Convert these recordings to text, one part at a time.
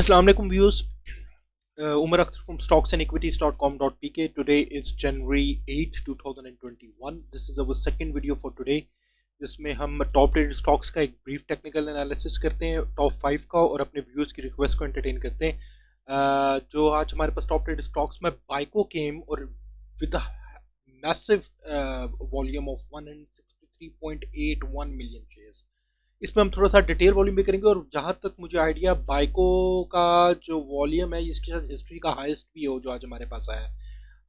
Assalamu alaikum viewers. Umar Akhtar from stocksанdequities.com.pk. Today is January 8th 2021. This is our second video for today, जिसमें हम top rated stocks का एक brief technical analysis करते हैं top 5 का, और अपने व्यूअर्स की रिक्वेस्ट को एंटरटेन करते हैं। जो आज हमारे पास टॉप रेटेड स्टॉक्स में बाइको केम और with massive volume of 163.81 million shares. इसमें हम थोड़ा सा डिटेल वॉल्यूम भी करेंगे, और जहाँ तक मुझे आइडिया बाइको का जो वॉल्यूम है इसके साथ हिस्ट्री का हाईएस्ट भी हो जो आज हमारे पास आया है।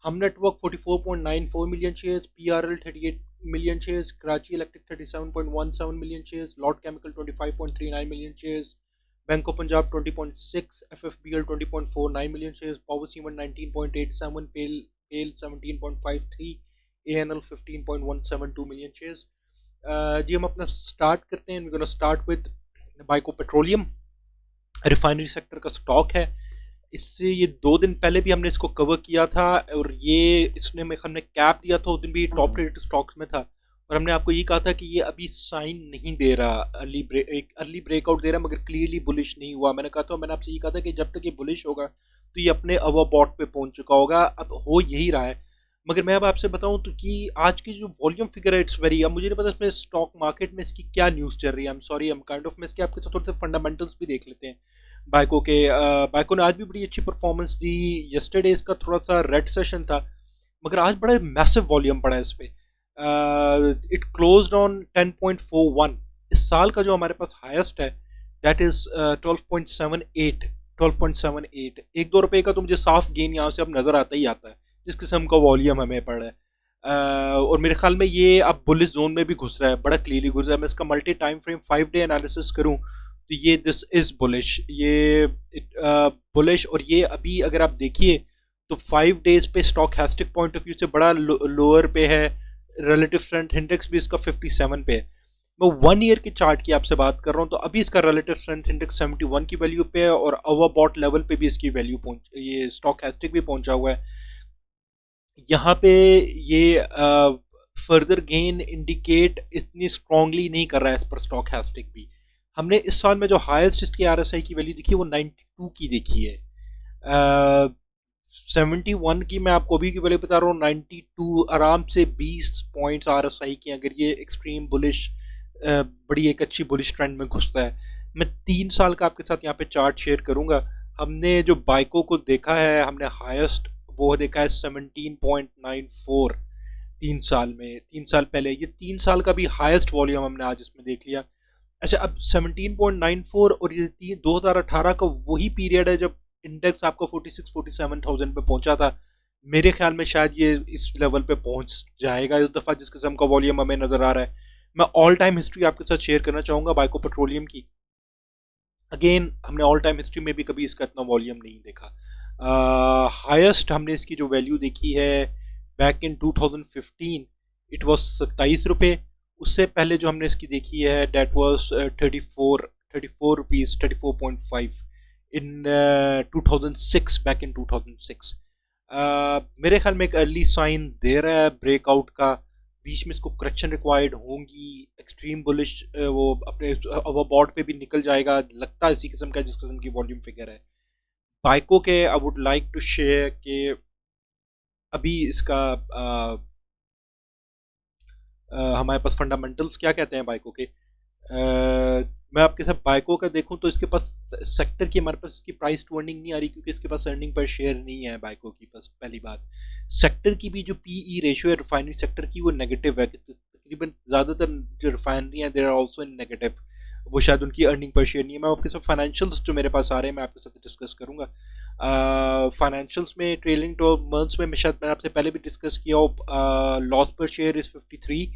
Hum network 44.94 million shares, PRL 38 million shares, Karachi electric 37.17 million shares, Lotte chemical 25.39 million shares, bank of Punjab 20.6, FFBL 20.49 million shares, power cement 19.87, PAEL 17.53, ANL 15.172 million shares. जी हम अपना स्टार्ट करते हैं। We gonna start with Byco petroleum. Refinery sector का stock है। इससे ये 2 दिन पहले भी हमने इसको कवर किया था, और ये हमने कैप दिया था, उस दिन भी टॉप रेटेड स्टॉक्स में था, और हमने आपको ये कहा था कि ये अभी साइन नहीं दे रहा, एक अर्ली ब्रेकआउट दे रहा है, मगर क्लियरली बुलिश नहीं हुआ। मैंने आपसे ये कहा था कि जब तक ये बुलिश होगा तो ये अपने ओवरबॉट पे पहुंच चुका होगा। अब हो यही रहा है। मगर मैं अब आपसे बताऊं तो कि आज की जो वॉल्यूम फिगर है इट्स वेरी, अब मुझे नहीं पता इसमें स्टॉक मार्केट में इसकी क्या न्यूज़ चल रही है। I am sorry, I am kind of, मैं इसके आपके थोड़े से फंडामेंटल्स भी देख लेते हैं बाइको के। बाइको ने आज भी बड़ी अच्छी परफॉर्मेंस दी। यस्टरडे इसका थोड़ा सा रेड सेशन था, मगर आज बड़ा मैसिव वॉल्यूम पड़ा है इस पे। It closed on 10.41। इस साल का जो हमारे पास हाईएस्ट है दैट इज 12.78। 12.78, 1-2 रुपए का तो मुझे साफ गेन यहाँ से अब नजर आता ही आता है जिस किस्म का वॉल्यूम हमें पड़ रहा है। और मेरे ख्याल में ये अब बुलिश जोन में भी घुस रहा है, बड़ा क्लियरली घुस रहा है। मैं इसका multi time frame 5 day analysis करूं तो ये दिस इज बुलिश, ये बुलिश। और ये अभी अगर आप देखिए तो 5 डेज पे स्टॉकैस्टिक पॉइंट ऑफ व्यू से बड़ा लोअर पे है। रिलेटिव स्ट्रेंथ इंडेक्स भी इसका 57 पे है। मैं 1 ईयर की चार्ट की आपसे बात कर रहा हूँ तो अभी इसका रिलेटिव स्ट्रेंथ इंडेक्स 71 की वैल्यू पे है, और ओवरबॉट लेवल पे भी इसकी वैल्यू पहुंच, ये स्टॉकैस्टिक भी पहुंचा हुआ है यहाँ पे। ये फर्दर गेन इंडिकेट इतनी स्ट्रांगली नहीं कर रहा है इस पर स्टॉकैस्टिक भी। हमने इस साल में जो हाईएस्ट इसकी आरएसआई की वैल्यू देखी है वो 92 की देखी है। 71 की मैं आपको अभी की वैल्यू बता रहा हूँ। 92 आराम से 20 पॉइंट्स आरएसआई की, अगर ये एक्सट्रीम बुलिश बड़ी एक अच्छी बुलिश ट्रेंड में घुसता है। मैं 3 साल का आपके साथ यहाँ पे चार्ट शेयर करूंगा। हमने जो बाइको को देखा है, हमने हाईएस्ट वो देखा है 17.94 3 साल में, 3 साल पहले। ये 3 साल का भी हाईएस्ट वॉल्यूम हमने आज इसमें देख लिया। अच्छा, अब 17.94 और ये 2018 का वही पीरियड है जब इंडेक्स आपका 46-47,000 पे पहुंचा था। मेरे ख्याल में शायद ये इस लेवल पे पहुंच जाएगा इस दफा, जिस किस्म का वॉल्यूम हमें नजर आ रहा है। मैं ऑल टाइम हिस्ट्री आपके साथ शेयर करना चाहूंगा बाइको पेट्रोलियम की। अगेन हमने ऑल टाइम हिस्ट्री में भी कभी इसका इतना वॉल्यूम नहीं देखा। हाईएस्ट हमने इसकी जो वैल्यू देखी है बैक इन 2015, इट वॉज 27 रुपये। उससे पहले जो हमने इसकी देखी है date was 34 rupees, 34.5 in 2006, back in 2006। मेरे ख्याल में एक अर्ली साइन दे रहा है ब्रेकआउट का। बीच में इसको करेक्शन रिक्वायर्ड होंगी, एक्सट्रीम बुलिश वो अपने ओवरबॉट पे भी निकल जाएगा, लगता है इसी किस्म का जिस किस्म की वॉल्यूम फिगर है बाइको के। I would like to share कि अभी इसका हमारे पास फंडामेंटल्स क्या कहते हैं बाइको के। मैं आपके साथ बाइको का देखूं तो इसके पास सेक्टर की, हमारे पास इसकी प्राइस टू अर्निंग नहीं आ रही क्योंकि इसके पास अर्निंग पर शेयर नहीं है बाइको की पास। पहली बात, सेक्टर की भी जो पीई रेशियो है रिफाइनरी सेक्टर की वो नेगेटिव है। तकरीबन ज़्यादातर जो रिफाइनरी हैं there are also in negative, वो शायद उनकी अर्निंग पर शेयर नहीं है। मैं आपके साथ फाइनेंशियल्स जो मेरे पास आ रहे हैं मैं आपके साथ डिस्कस करूंगा। फाइनेंशियल्स में ट्रेलिंग 12 मंथ्स में शायद मैंने आपसे पहले भी डिस्कस किया हो। लॉस पर शेयर इज 53,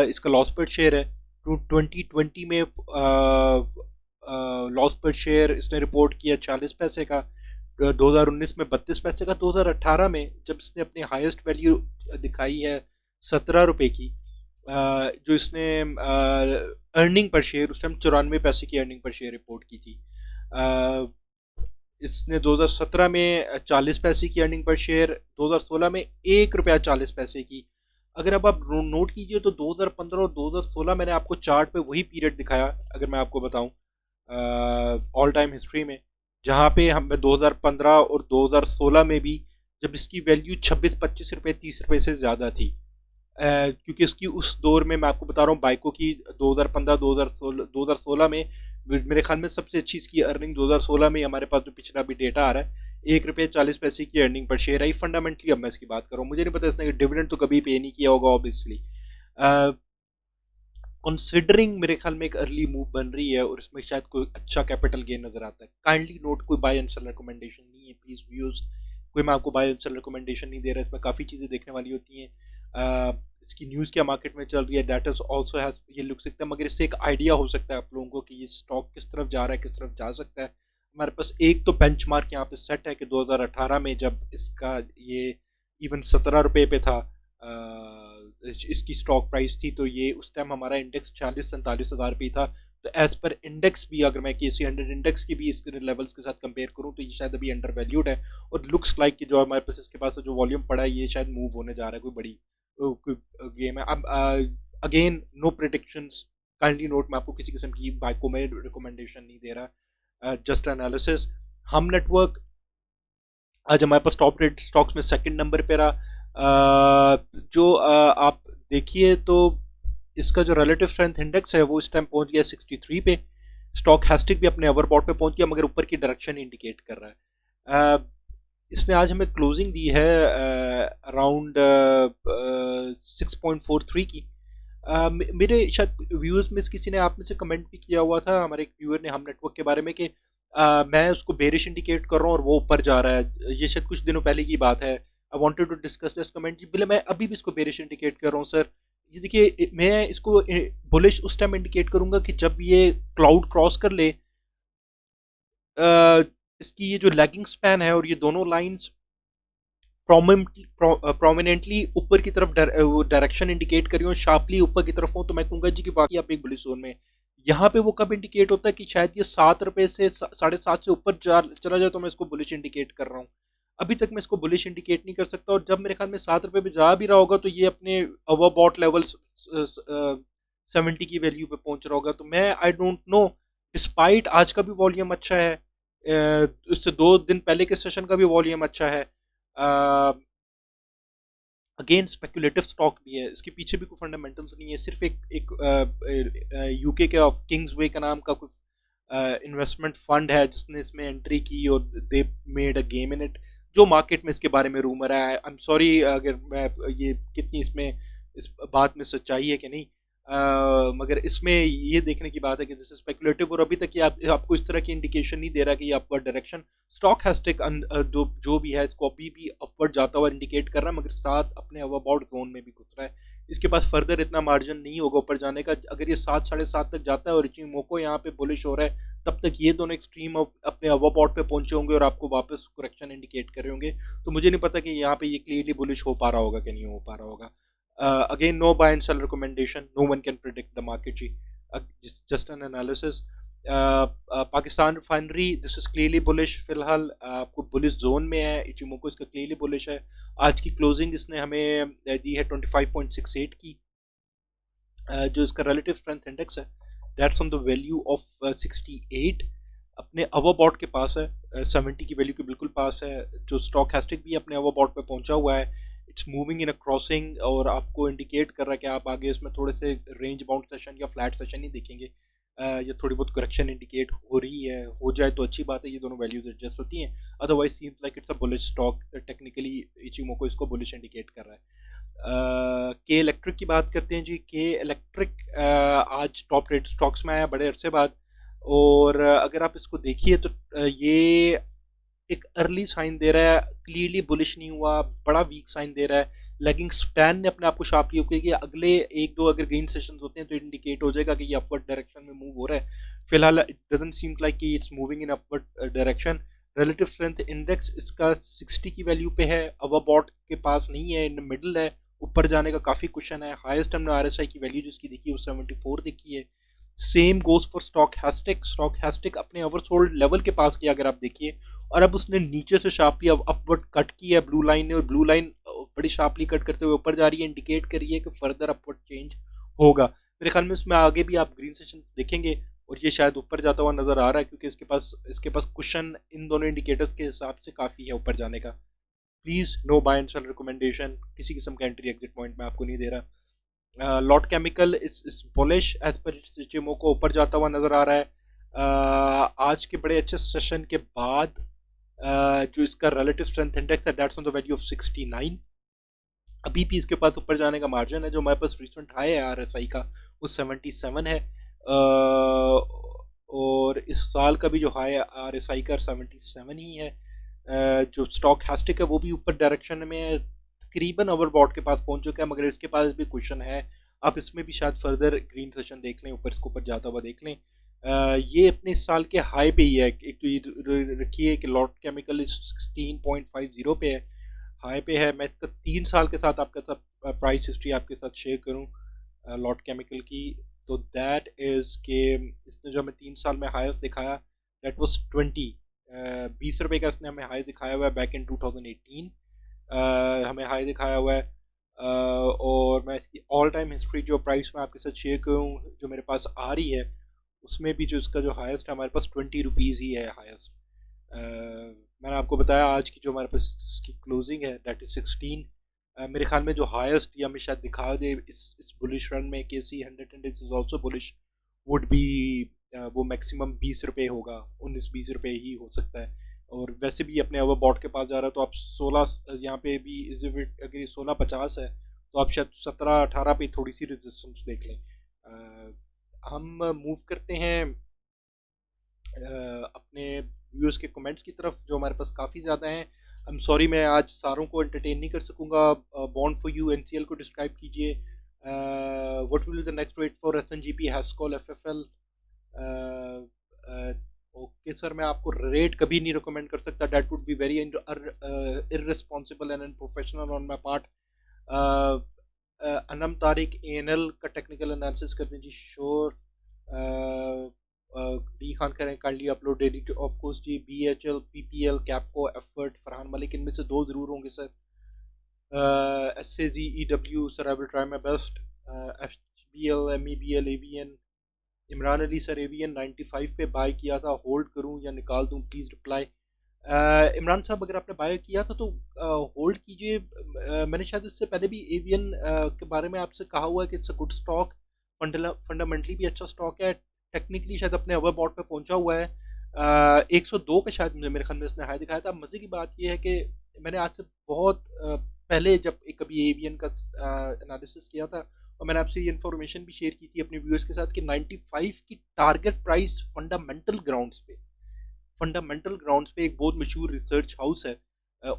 इसका लॉस पर शेयर है। 2020 में लॉस पर शेयर इसने रिपोर्ट किया 40 पैसे का, 2019 में 32 पैसे का, 2018 में जब इसने अपनी हाईएस्ट वैल्यू दिखाई है 17 रुपए की, जो इसने अर्निंग पर शेयर उस टाइम 94 पैसे की अर्निंग पर शेयर रिपोर्ट की थी। इसने 2017 में 40 पैसे की अर्निंग पर शेयर, 2016 में 1 रुपया 40 पैसे की। अगर अब आप नोट कीजिए तो 2015 और 2016 मैंने आपको चार्ट पे वही पीरियड दिखाया, अगर मैं आपको बताऊं ऑल टाइम हिस्ट्री में। जहाँ पे हम 2015 और 2016 में भी जब इसकी वैल्यू 26-25 रुपए 30 रुपए से ज़्यादा थी। क्योंकि उसकी उस दौर में मैं आपको बता रहा हूँ बाइको की 2015 2016 में मेरे ख्याल में सबसे अच्छी इसकी अर्निंग 2016 में हमारे पास जो पिछला भी डेटा आ रहा है 1 रुपये 40 पैसे की earning per share I. Fundamentally अब मैं इसकी बात कर रहा हूँ, मुझे नहीं पता इसने डिविडेंड तो कभी पे नहीं किया होगा ऑब्वियसली। कंसिडरिंग मेरे ख्याल में एक अर्ली मूव बन रही है और इसमें शायद कोई अच्छा कैपिटल गेन नजर आता है। काइंडली नोट कोई बाय एंड सेल रिकमेंडेशन नहीं है प्लीज व्यूअर्स, कोई मैं आपको बाय एंड सेल रिकमेंडेशन नहीं दे रहा। इसमें काफ़ी चीज़ें देखने वाली होती हैं। इसकी न्यूज़ क्या मार्केट में चल रही है दैट इज ऑल्सो हैज ये लुक सकता है, मगर इससे एक आइडिया हो सकता है आप लोगों को कि ये स्टॉक किस तरफ जा रहा है, किस तरफ जा सकता है। हमारे पास एक तो बेंचमार्क यहाँ पे सेट है कि 2018 में जब इसका ये इवन 17 रुपये पे था, इसकी स्टॉक प्राइस थी, तो ये उस टाइम हमारा इंडेक्स 40-47 हज़ार पे था। तो एज पर इंडेक्स भी अगर मैं KC 100 इंडेक्स की भी इसके लेवल्स के साथ कंपेयर करूं तो ये शायद अभी अंडर वैल्यूड है। और लुक्स लाइक कि जो हमारे पास इसके पास जो वॉल्यूम पड़ा है ये शायद मूव होने जा रहा है, कोई बड़ी कोई गेम है। अब again no predictions, kindly note मैं आपको किसी किस्म की बाइको में रिकमेंडेशन नहीं दे रहा, जस्ट एनालिसिस। हम नेटवर्क आज हमारे पास टॉप रेट स्टॉक्स में सेकंड नंबर पे रहा। जो आप देखिए तो इसका जो रिलेटिव स्ट्रेंथ इंडेक्स है वो इस टाइम पहुंच गया 63 पे। स्टॉक हैस्टिक भी अपने ओवरबॉट पे पहुंच गया मगर ऊपर की डायरेक्शन इंडिकेट कर रहा है। इसने आज हमें क्लोजिंग दी है अराउंड 6.43 की। मेरे शायद व्यूअर्स में किसी ने आप में से कमेंट भी किया हुआ था, हमारे एक व्यूअर ने हम नेटवर्क के बारे में कि मैं उसको बेरिश इंडिकेट कर रहा हूँ और वो ऊपर जा रहा है। ये शायद कुछ दिनों पहले की बात है। I wanted to discuss this comment जी, बोले मैं अभी भी इसको बेरिश इंडिकेट कर रहा हूँ सर। ये देखिए मैं इसको बुलिश उस टाइम इंडिकेट करूंगा कि जब ये क्लाउड क्रॉस कर ले, इसकी ये जो लैगिंग स्पैन है और ये दोनों लाइंस प्रोमिनेंटली ऊपर की तरफ डायरेक्शन इंडिकेट करी हो, शार्पली ऊपर की तरफ हो, तो मैं कहूंगा जी कि बाकी आप एक बुलिश जोन में। यहाँ पे वो कब इंडिकेट होता है कि शायद ये 7 रुपए से 7.5 से ऊपर चला जाए तो मैं इसको बुलिश इंडिकेट कर रहा हूँ। अभी तक मैं इसको बुलिश इंडिकेट नहीं कर सकता, और जब मेरे ख्याल में 7 रुपए पे जा भी रहा होगा तो ये अपने ओवरबॉट लेवल्स 70 की वैल्यू पे पहुंच रहा होगा। तो मैं आई डोंट नो, डिस्पाइट आज का भी वॉल्यूम अच्छा है, उससे 2 दिन पहले के सेशन का भी वॉल्यूम अच्छा है, अगेन स्पेकुलेटिव स्टॉक भी है, इसके पीछे भी कोई फंडामेंटल्स नहीं है। सिर्फ एक यूके के किंग्स वे का नाम का कुछ इन्वेस्टमेंट फंड है जिसने इसमें एंट्री की और they made a game in it. जो मार्केट में इसके बारे में रूमर है, आई एम सॉरी अगर मैं ये कितनी इसमें इस बात में सच्चाई है कि नहीं, मगर इसमें ये देखने की बात है कि जैसे स्पेकुलेटिव, और अभी तक ये आपको इस तरह की इंडिकेशन नहीं दे रहा कि ये upward direction stock has take जो भी है इसको अभी भी अपवर्ड जाता हुआ इंडिकेट कर रहा है, मगर साथ अपने ओवरबॉट जोन में भी घुस रहा है। इसके पास फर्दर इतना मार्जिन नहीं होगा ऊपर जाने का। अगर ये 7-7.5 तक जाता है और इचिमोको यहाँ पे बुलिश हो रहा है, तब तक ये दोनों एक्सट्रीम अपने ओवरबॉट पे पहुंचे होंगे और आपको वापस करेक्शन इंडिकेट कर रहे होंगे। तो मुझे नहीं पता कि यहाँ पे ये क्लियरली बुलिश हो पा रहा होगा कि नहीं हो पा रहा होगा। Again, no buy and sell recommendation. No one can predict the market. Ji, just an analysis. Pakistan refinery this is clearly bullish फिलहाल, आपको बुलिश जोन में है। इचिमोको इसका क्लियरली बुलिश है। आज की क्लोजिंग इसने हमें दी है 25.68 की। जो इसका रिलेटिव स्ट्रेंथ इंडेक्स है that's on the value of 68, अपने ओवरबॉट के पास है, 70 की वैल्यू के बिल्कुल पास है। जो स्टॉक हैस्टिक भी अपने ओवरबॉट पे पहुंचा हुआ है, it's moving in a crossing और आपको इंडिकेट कर रहा है कि आप आगे इसमें थोड़े से रेंज बाउंड सेशन या फ्लैट सेशन ही देखेंगे। या थोड़ी बहुत करेक्शन इंडिकेट हो रही है, हो जाए तो अच्छी बात है, ये दोनों वैल्यूज एडजस्ट होती हैं। Otherwise seems like it's a bullish stock, technically Ichimoku इसको बुलिश इंडिकेट कर रहा है। के इलेक्ट्रिक की बात करते हैं जी। के इलेक्ट्रिक आज टॉप रेट स्टॉक्स में आया बड़े अरसे बाद, और अगर आप इसको देखिए तो ये एक अर्ली साइन दे रहा है, क्लियरली बुलिश नहीं हुआ, बड़ा वीक साइन दे रहा है। लेगिंग स्पैन ने अपने आप को शार्पली होकर कि अगले 1-2 अगर ग्रीन सेशंस होते हैं तो इंडिकेट हो जाएगा कि ये अपवर्ड डायरेक्शन में मूव हो रहा है। फिलहाल इट डजंट सीम लाइक कि it's moving in upward direction. Relative strength index इसका 60 की वैल्यू पे है, ओवरबॉट के पास नहीं है, इन मिडल है, ऊपर जाने का काफ़ी क्वेश्चन है। हाईएस्ट हमने RSI की वैल्यू जिसकी देखी है वो 74 देखी है। Same goes for stochastic. Stochastic अपने ओवरसोल्ड लेवल के पास किया अगर आप देखिए, और अब उसने नीचे से शार्पली अपवर्ड कट किया ब्लू लाइन ने, और ब्लू लाइन बड़ी शार्पली कट करते हुए ऊपर जा रही है, इंडिकेट कर रही है कि फर्दर अपवर्ड चेंज होगा। मेरे ख्याल में इसमें आगे भी आप ग्रीन सेशन देखेंगे और ये शायद ऊपर जाता हुआ नज़र आ रहा है, क्योंकि इसके पास कुशन इन दोनों इंडिकेटर्स के हिसाब से काफ़ी है ऊपर जाने का। Please no buy and sell recommendation, किसी किस्म का एंट्री एग्जिट पॉइंट मैं आपको नहीं दे रहा। लॉट केमिकल इस बुलिश एज पर चिमो को ऊपर जाता हुआ नज़र आ रहा है। आज के बड़े अच्छे सेशन के बाद जो इसका रिलेटिव स्ट्रेंथ इंडेक्स है that's on the value of 69। अभी भी इसके पास ऊपर जाने का मार्जिन है। जो हमारे पास रिसेंट हाई है आरएसआई का वो 77 है। और इस साल का भी जो हाई है आरएसआई का 77 ही है। जो स्टॉक हैस्टिक है वो भी ऊपर डायरेक्शन में है, तकरीबन ओवरबॉट के पास पहुंच चुका है, मगर इसके पास भी क्वेश्चन है। आप इसमें भी शायद फर्दर ग्रीन सेशन देख लें, ऊपर इसको ऊपर जाता हुआ देख लें। ये अपने इस साल के हाई पे ही है। एक तो ये रखिए कि लॉट केमिकल 16.50 पे है, हाई पे है। मैं इसका 3 साल के साथ आपके साथ प्राइस हिस्ट्री आपके साथ शेयर करूं लॉट केमिकल की, तो दैट इज़ के इसने जो हमें 3 साल में हाईएस्ट दिखाया दैट वाज 20 रुपये का इसने हमें हाई दिखाया हुआ है बैक इन 2018। हमें हाई दिखाया हुआ है। और मैं इसकी ऑल टाइम हिस्ट्री जो प्राइस में आपके साथ शेयर करूँ जो मेरे पास आ रही है, उसमें भी जो इसका जो हाईएस्ट है हमारे पास 20 रुपीज़ ही है हाईएस्ट। मैंने आपको बताया आज की जो हमारे पास इसकी क्लोजिंग है दैट इज 16। मेरे ख्याल में जो हाईएस्ट या हमें शायद दिखा दे इस बुलिश रन में के सी 100 index is also bullish would be वो मैक्सिमम 20 रुपये होगा, 19-20 रुपये ही हो सकता है। और वैसे भी अपने ओवरबॉट के पास जा रहा है, तो आप 16 यहाँ पे भी अगर ये 16.50 है तो आप शायद 17-18 पे थोड़ी सी रेजिस्टेंस देख लें। हम मूव करते हैं अपने व्यूअर्स के कमेंट्स की तरफ जो हमारे पास काफ़ी ज़्यादा हैं। आई एम सॉरी मैं आज सारों को एंटरटेन नहीं कर सकूंगा। बॉन्ड फॉर यू एनसीएल को डिस्क्राइब कीजिए। What will the next rate for SNGP Hascol FFL. Okay sir, मैं आपको रेट कभी नहीं रिकमेंड कर सकता, that would be very irresponsible and unprofessional on my part. Anam Tariq ANL का टेक्निकल एनालिसिस कर दीजिए श्योर। डी खान करें kindly upload daily of course जी। B H L P P L KAPCO EFERT Farhan Malik, इनमें से दो ज़रूर होंगे sir. S A G E W sir I will try my best. F B L M E B L AVN Imran Ali sir AVN 95 पे bye किया था, hold करूं या निकाल दूं प्लीज़ रिप्लाई। इमरान साहब अगर आपने बाय किया था तो होल्ड कीजिए। मैंने शायद इससे पहले भी एवीएन के बारे में आपसे कहा हुआ है कि it's a good stock, fundamentally भी अच्छा स्टॉक है, टेक्निकली शायद अपने ओवरबॉट पे पहुंचा हुआ है। 102 पे शायद मुझे मेरे ख्याल में इसने हाई दिखाया था। मज़े की बात यह है कि मैंने आज से बहुत पहले जब कभी एवीएन का एनालिसिस किया था और मैंने आपसे ये इन्फॉर्मेशन भी शेयर की थी अपने व्यूअर्स के साथ कि 95 की टारगेट प्राइस फंडामेंटल ग्राउंड्स पे एक बहुत मशहूर रिसर्च हाउस है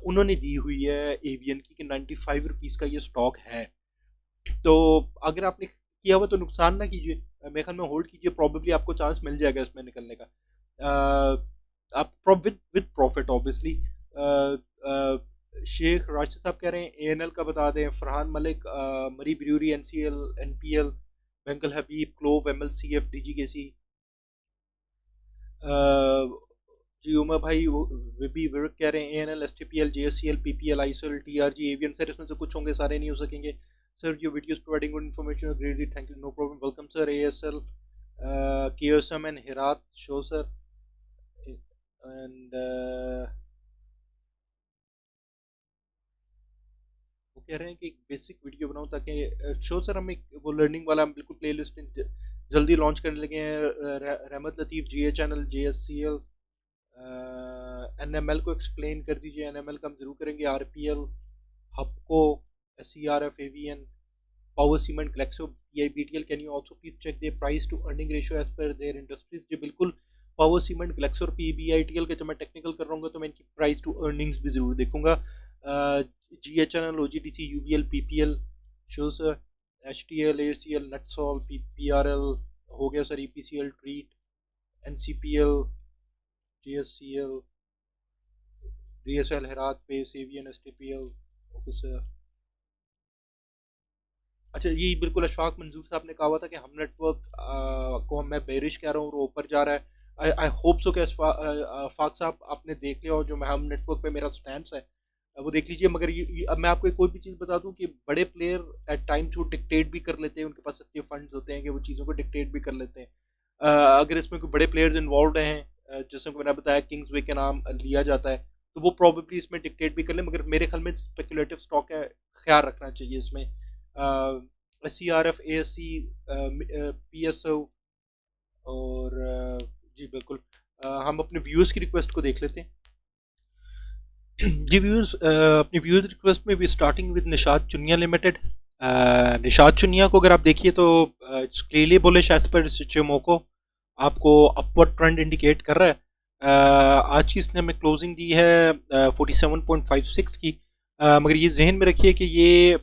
उन्होंने दी हुई है एवीएन की कि 95 रुपीज़ का ये स्टॉक है। तो अगर आपने किया हुआ तो नुकसान ना कीजिए, मेरे ख्याल में होल्ड कीजिए, प्रॉबेबली आपको चांस मिल जाएगा इसमें निकलने का। आप with profit obviously. Sheikh Rashid साहब कह रहे हैं एएनएल का बता दें। Farhan Malik Murree brewery NCL NPL बेंगल हबीब क्लोव एमएलसीएफ डीजीकेसी। जी उमा भाई भी विवेक कह रहे हैं ANL STPL JSCL PPL ICL TRG avian sir इसमें से कुछ होंगे, सारे नहीं हो सकेंगे सर। Your videos providing good information great, thank you, no problem, welcome sir. ASL KSM and HIRAT show sir and वो कह रहे हैं कि एक बेसिक वीडियो बनाऊं ताकि शो सर हम एक वो लर्निंग वाला हम बिल्कुल प्लेलिस्ट में जल्दी लॉन्च करने लगे हैं। रहमत लतीफ़ जीए चैनल जेएससीएल एनएमएल को एक्सप्लेन कर दीजिए। एनएमएल का हम जरूर करेंगे। आरपीएल हपको SERF AVN power cement Glaxo PIBTL can you also please check their price to earning ratio as per their industries. जी बिल्कुल, पावर सीमेंट ग्लेक्सो और पीबीआईटीएल के जब मैं टेक्निकल कर रहा हूँ तो मैं इनकी प्राइस टू अर्निंग्स भी जरूर देखूंगा। GHNL OGDC UBL PPL show sir. HTL ACL NetSol PRL हो गया सर। EPCL Treet NCPL GSCL DSL HIRAT pace AVN STPL okay sir. अच्छा ये बिल्कुल अशफाक मंजूर साहब ने कहा हुआ था कि हम नेटवर्क को मैं बेरिश कह रहा हूँ और ऊपर जा रहा है। आई होप सो कि अशफाक साहब आपने देख लिया और जो मैं हम नेटवर्क पे मेरा स्टैंड है वो देख लीजिए। मगर अब मैं आपको कोई भी चीज़ बता दूं कि बड़े प्लेयर एट टाइम्स वो डिक्टेट भी कर लेते हैं, उनके पास इतने फंड्स होते हैं कि वो चीज़ों को डिक्टेट भी कर लेते हैं। अगर इसमें कोई बड़े प्लेयर्स इन्वॉल्व हैं, जैसे कि मैंने बताया किंग्स वे का नाम लिया जाता है, तो वो प्रॉब्लली इसमें डिक्टेट भी कर लें, मगर मेरे ख्याल में स्पेकुलेटिव स्टॉक है, ख्याल रखना चाहिए इसमें। CRF, ASC, PSO और जी बिल्कुल। हम अपने व्यूअर्स की रिक्वेस्ट को देख लेते हैं। जी व्यूअर्स, अपनी व्यूअर्स रिक्वेस्ट में भी starting with Nishat Chunian limited. Nishat Chunian को अगर आप देखिए तो इट्स क्लियरली बुलिश एज पर चिमोको, आपको अपवर्ड ट्रेंड इंडिकेट कर रहा है। आज की इसने हमें क्लोजिंग दी है 47.56 की, मगर ये जहन में रखिए कि ये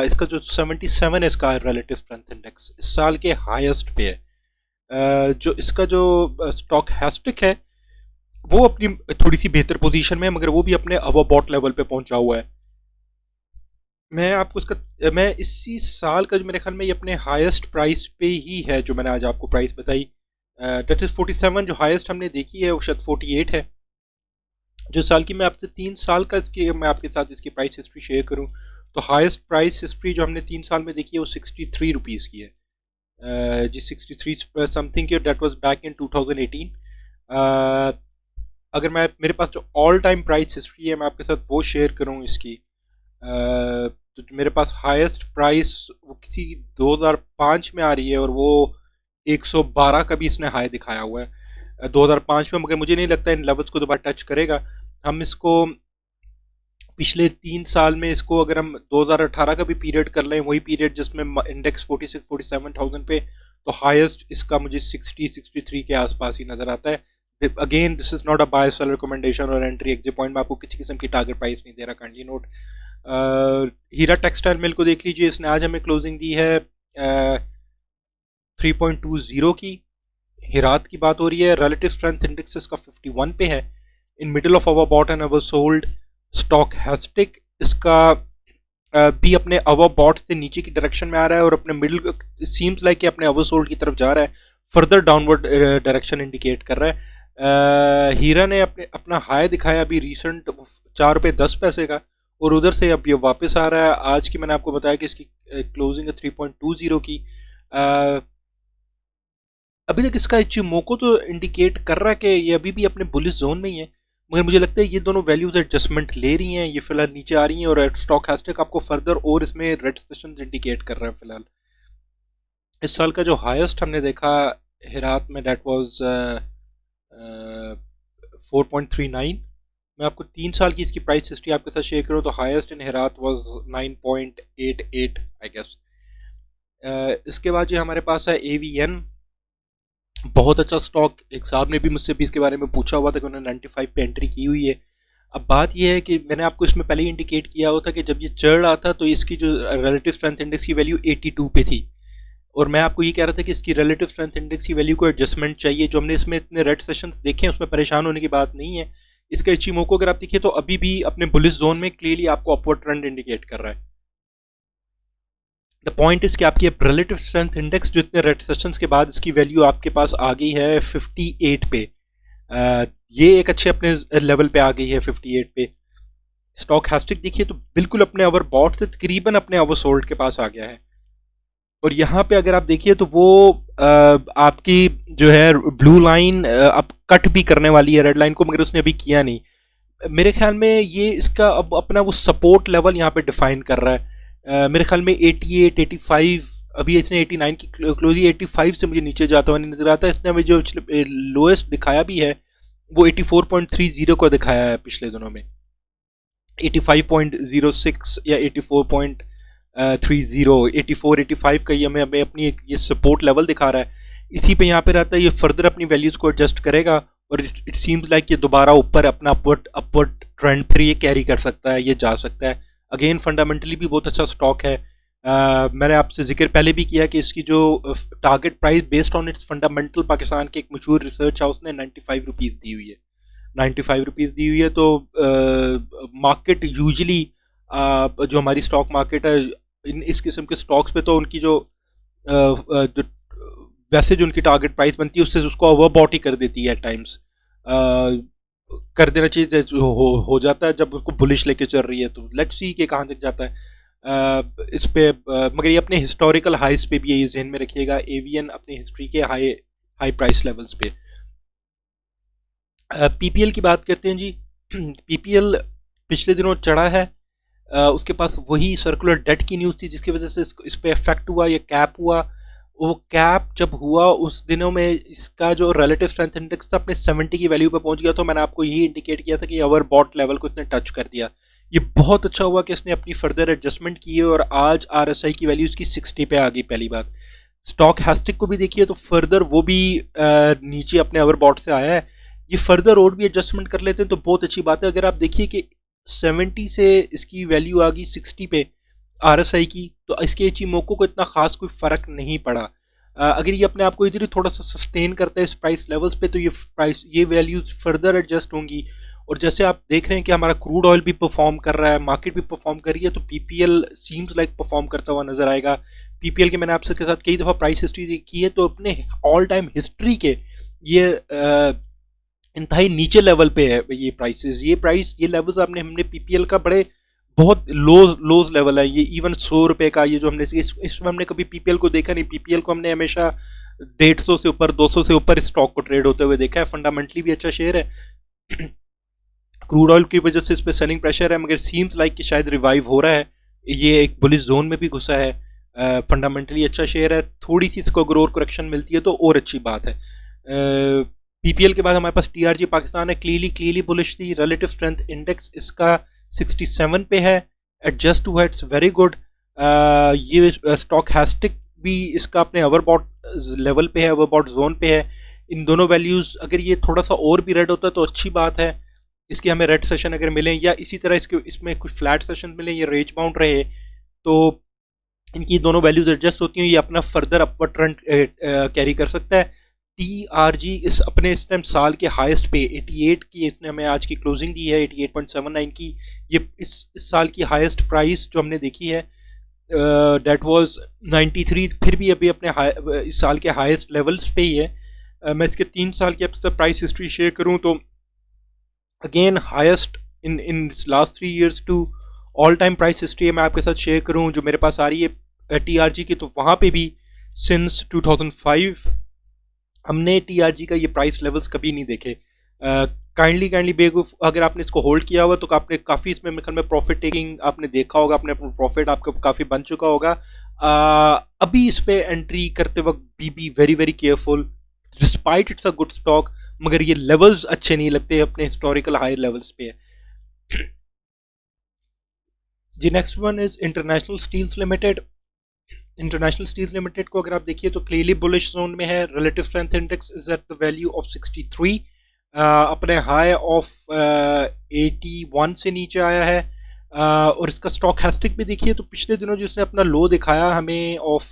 इसका जो 77 है इसका रिलेटिव स्ट्रेंथ इंडेक्स इस साल के हाईएस्ट पे है। जो इसका जो स्टॉक हैस्टिक है वो अपनी थोड़ी सी बेहतर पोजीशन में है, मगर वो भी अपने अबव बॉट लेवल पे पहुंचा हुआ है। मैं इसी साल का जो मेरे ख्याल में ये अपने हाईएस्ट प्राइस पे ही है, जो मैंने आज आपको प्राइस बताई दैट इज 47। जो हाईएस्ट हमने देखी है वो शायद 48 है। जो साल की मैं आपसे 3 साल का इसकी मैं आपके साथ इसकी प्राइस हिस्ट्री शेयर करूं, तो हाईएस्ट प्राइस हिस्ट्री जो हमने 3 साल में देखी है वो 63 रुपीज़ की है। जी 63 समथिंग की, डेट वाज बैक इन 2018। अगर मैं मेरे पास जो ऑल टाइम प्राइस हिस्ट्री है मैं आपके साथ वो शेयर करूं इसकी, तो मेरे पास हाईएस्ट प्राइस वो किसी 2005 में आ रही है और वो 112 का भी इसने हाई दिखाया हुआ है 2005 में, मगर मुझे नहीं लगता इन लेवल्स को दोबारा टच करेगा। हम इसको पिछले 3 साल में इसको अगर हम 2018 का भी पीरियड कर लें, वही पीरियड जिसमें इंडेक्स 46-47,000 पे, तो हाईएस्ट इसका मुझे 60-63 के आसपास ही नजर आता है। Again this is not a buy sell recommendation और एंट्री एग्जिट पॉइंट, मैं आपको किसी किस्म की टारगेट प्राइस नहीं दे रहा, काइंडली नोट। हीरा टेक्सटाइल मिल को देख लीजिए, इसने आज हमें क्लोजिंग दी है 3.20 की। हिरात की बात हो रही है, रिलेटिव स्ट्रेंथ इंडेक्स इसका 51 पे है। In middle of over bought and over sold. Stochastic इसका भी अपने अवर बॉट से नीचे की डायरेक्शन में आ रहा है और अपने मिडिल सीम्स लाइक अपने अवर सोल्ड की तरफ जा रहा है, फर्दर डाउनवर्ड डायरेक्शन इंडिकेट कर रहा है। हीरा ने अपना हाई दिखाया अभी रिसेंट 4 रुपये 10 पैसे का, और उधर से अब ये वापस आ रहा है। आज की मैंने आपको बताया कि इसकी क्लोजिंग है 3.20 की। अभी तक इसका इचिमोको तो इंडिकेट कर रहा है कि ये अभी भी अपने बुलिश जोन में ही है, मगर मुझे लगता है ये दोनों वैल्यूज एडजस्टमेंट ले रही हैं, ये फिलहाल नीचे आ रही हैं और स्टॉक हैस्टिक आपको फर्दर और इसमें रेड सेशंस इंडिकेट कर रहा है फिलहाल। इस साल का जो हाईएस्ट हमने देखा हिरात में डेट वाज 4.39। मैं आपको 3 साल की इसकी प्राइस हिस्ट्री आपके साथ शेयर करूँ तो हाईएस्ट इन हिरात वाज 9.88 आई गेस। इसके बाद जो हमारे पास है AVN, बहुत अच्छा स्टॉक। एक साहब ने भी मुझसे भी इसके बारे में पूछा हुआ था कि उन्होंने 95 पे एंट्री की हुई है। अब बात यह है कि मैंने आपको इसमें पहले ही इंडिकेट किया हुआ था कि जब ये चढ़ रहा था तो इसकी जो रिलेटिव स्ट्रेंथ इंडेक्स की वैल्यू 82 पे थी, और मैं आपको ये कह रहा था कि इसकी रिलेटिव स्ट्रेंथ इंडेक्स की वैल्यू को एडजस्टमेंट चाहिए। जो हमने इसमें इतने रेड सेशंस देखे हैं उसमें परेशान होने की बात नहीं है। इसका इचिमोको अगर आप देखिए तो अभी भी अपने बुलिश जोन में क्लियरली आपको अपवर्ड ट्रेंड इंडिकेट कर रहा है। द पॉइंट इज कि आपकी रिलेटिव स्ट्रेंथ इंडेक्स जो इतने रेड सेशंस के बाद इसकी वैल्यू आपके पास आ गई है 58 पे। ये एक अच्छे अपने लेवल पे आ गई है 58 पे। स्टॉक हैस्टिक देखिए तो बिल्कुल अपने ओवर बॉट से तकरीबन अपने ओवर सोल्ड के पास आ गया है, और यहाँ पे अगर आप देखिए तो वो आपकी जो है ब्लू लाइन अब कट भी करने वाली है रेड लाइन को, मगर उसने अभी किया नहीं। मेरे ख्याल में ये इसका अब अपना वो सपोर्ट लेवल यहाँ पे डिफाइन कर रहा है। मेरे ख्याल में 88 85, अभी इसने 89 की क्लोजिंग 85 से मुझे नीचे जाता हुआ नहीं नजर आता। इसने अभी जो लोएस्ट दिखाया भी है वो 84.30 को दिखाया है पिछले दिनों में। 85.06 या 84.30 84 85 का ये हमें अपनी ये सपोर्ट लेवल दिखा रहा है। इसी पे यहाँ पे रहता है, ये फर्दर अपनी वैल्यूज को एडजस्ट करेगा और इट सीम्स लाइक ये दोबारा ऊपर अपना अपवर्ड ट्रेंड फिर ये कैरी कर सकता है, ये जा सकता है। अगेन फंडामेंटली भी बहुत अच्छा स्टॉक है। मैंने आपसे जिक्र पहले भी किया कि इसकी जो target price based on its fundamental Pakistan के एक मशहूर रिसर्च हाउस ने 95 रुपीज़ दी हुई है। 95 रुपीज़ दी हुई है, तो मार्केट यूजली जो हमारी स्टॉक मार्केट है इस किस्म के स्टॉक्स पे तो उनकी जो वैसे जो उनकी टारगेट प्राइस बनती है उससे उसको ओवरबॉट ही कर देती है टाइम्स। कर देना चाहिए हो जाता है जब उसको बुलिश लेके चल रही है, तो लेट्स सी कि कहाँ तक जाता है। इस पे मगर ये अपने हिस्टोरिकल हाइस पे भी ये जहन में रखिएगा। AVN अपनी हिस्ट्री के हाई प्राइस लेवल्स पे। पीपीएल की बात करते हैं जी। पीपीएल पिछले दिनों चढ़ा है। उसके पास वही सर्कुलर डेट की न्यूज़ थी जिसकी वजह से इस पे इफेक्ट हुआ, ये कैप हुआ। वो कैप जब हुआ उस दिनों में इसका जो रिलेटिव स्ट्रेंथ इंडेक्स था अपने 70 की वैल्यू पे पहुंच गया। तो मैंने आपको यही इंडिकेट किया था कि ओवर बॉट लेवल को इसने टच कर दिया। ये बहुत अच्छा हुआ कि इसने अपनी फर्दर एडजस्टमेंट की है और आज आरएसआई की वैल्यू इसकी 60 पे आ गई। पहली बात, स्टॉक हैस्टिक को भी देखिए तो फर्दर वो भी नीचे अपने ओवर बॉट से आया है। ये फर्दर और भी एडजस्टमेंट कर लेते हैं तो बहुत अच्छी बात है। अगर आप देखिए कि 70 से इसकी वैल्यू आ गई 60 पे आरएसआई की, तो इसके इचिमोको को इतना खास कोई फर्क नहीं पड़ा। अगर ये अपने आप को इधर ही थोड़ा सा सस्टेन करता है इस प्राइस लेवल्स पे तो ये वैल्यूज फर्दर एडजस्ट होंगी। और जैसे आप देख रहे हैं कि हमारा क्रूड ऑयल भी परफॉर्म कर रहा है, मार्केट भी परफॉर्म कर रही है, तो पीपीएल सीम्स लाइक परफॉर्म करता हुआ नजर आएगा। पीपीएल के मैंने आपसे के साथ कई दफा प्राइस हिस्ट्री देखी है तो अपने ऑल टाइम हिस्ट्री के ये इंतहाई नीचे लेवल पे है ये प्राइसेस। ये लेवल्स आपने हमने पीपीएल का बड़े बहुत लोज लेवल है। ये इवन 100 रुपए का ये जो हमने इसमें हमने कभी पीपीएल को देखा नहीं। पीपीएल को हमने हमेशा 150 से ऊपर 200 से ऊपर स्टॉक को ट्रेड होते हुए देखा है। फंडामेंटली भी अच्छा शेयर है। क्रूड ऑयल की वजह से इस पर सेलिंग प्रेशर है मगर सीम्स लाइक कि शायद रिवाइव हो रहा है। ये एक बुलिश जोन में भी घुसा है। फंडामेंटली अच्छा शेयर है। थोड़ी सी इसको अगर और करेक्शन मिलती है तो और अच्छी बात है। पीपीएल के बाद हमारे पास टीआरजी पाकिस्तान है। क्लीली बुलिश थी। रिलेटिव स्ट्रेंथ इंडेक्स इसका 67 पे है। एडजस्ट हुआ, इट्स वेरी गुड। ये स्टॉक हैस्टिक भी इसका अपने ओवरबॉट लेवल पे है, ओवरबॉट जोन पे है। इन दोनों वैल्यूज अगर ये थोड़ा सा और भी रेड होता है तो अच्छी बात है। इसके हमें रेड सेशन अगर मिलें या इसी तरह इसमें कुछ फ्लैट सेशन मिले, ये रेंज बाउंड रहे तो इनकी दोनों वैल्यूज एडजस्ट होती हैं। ये अपना फर्दर अपवर्ड ट्रेंड कैरी कर सकता है। टीआरजी इस टाइम साल के हाईएस्ट पे 88 की इसने हमें आज की क्लोजिंग दी है 88.79 की। ये इस साल की हाईएस्ट प्राइस जो हमने देखी है डेट वाज 93। फिर भी अभी अपने इस साल के हाईएस्ट लेवल्स पे ही है। मैं इसके 3 साल की अब प्राइस हिस्ट्री शेयर करूं तो again highest in last 3 years to all time price history मैं आपके साथ शेयर करूं जो मेरे पास आ रही है टीआरजी की, तो वहां पे भी सिंस 2005 हमने टीआरजी का ये प्राइस लेवल्स कभी नहीं देखे। काइंडली बेवकूफ अगर आपने इसको होल्ड किया हुआ तो आपने काफ़ी इसमें मेरे ख्याल में प्रॉफिट टेकिंग आपने देखा होगा, अपने प्रॉफिट आपका काफ़ी बन चुका होगा। अभी इस पे एंट्री करते वक्त be very very careful. Despite it's a good stock मगर ये लेवल्स अच्छे नहीं लगते, अपने हिस्टोरिकल हाई लेवल्स पे है। जी next one is international steels limited. International steels limited को अगर आप देखिए तो क्लियरली बुलिश जोन में है। Relative strength index is at the value of 63। अपने हाई ऑफ 81 से नीचे आया है। और इसका स्टॉक हैस्टिक भी देखिए तो पिछले दिनों जिसने अपना लो दिखाया हमें ऑफ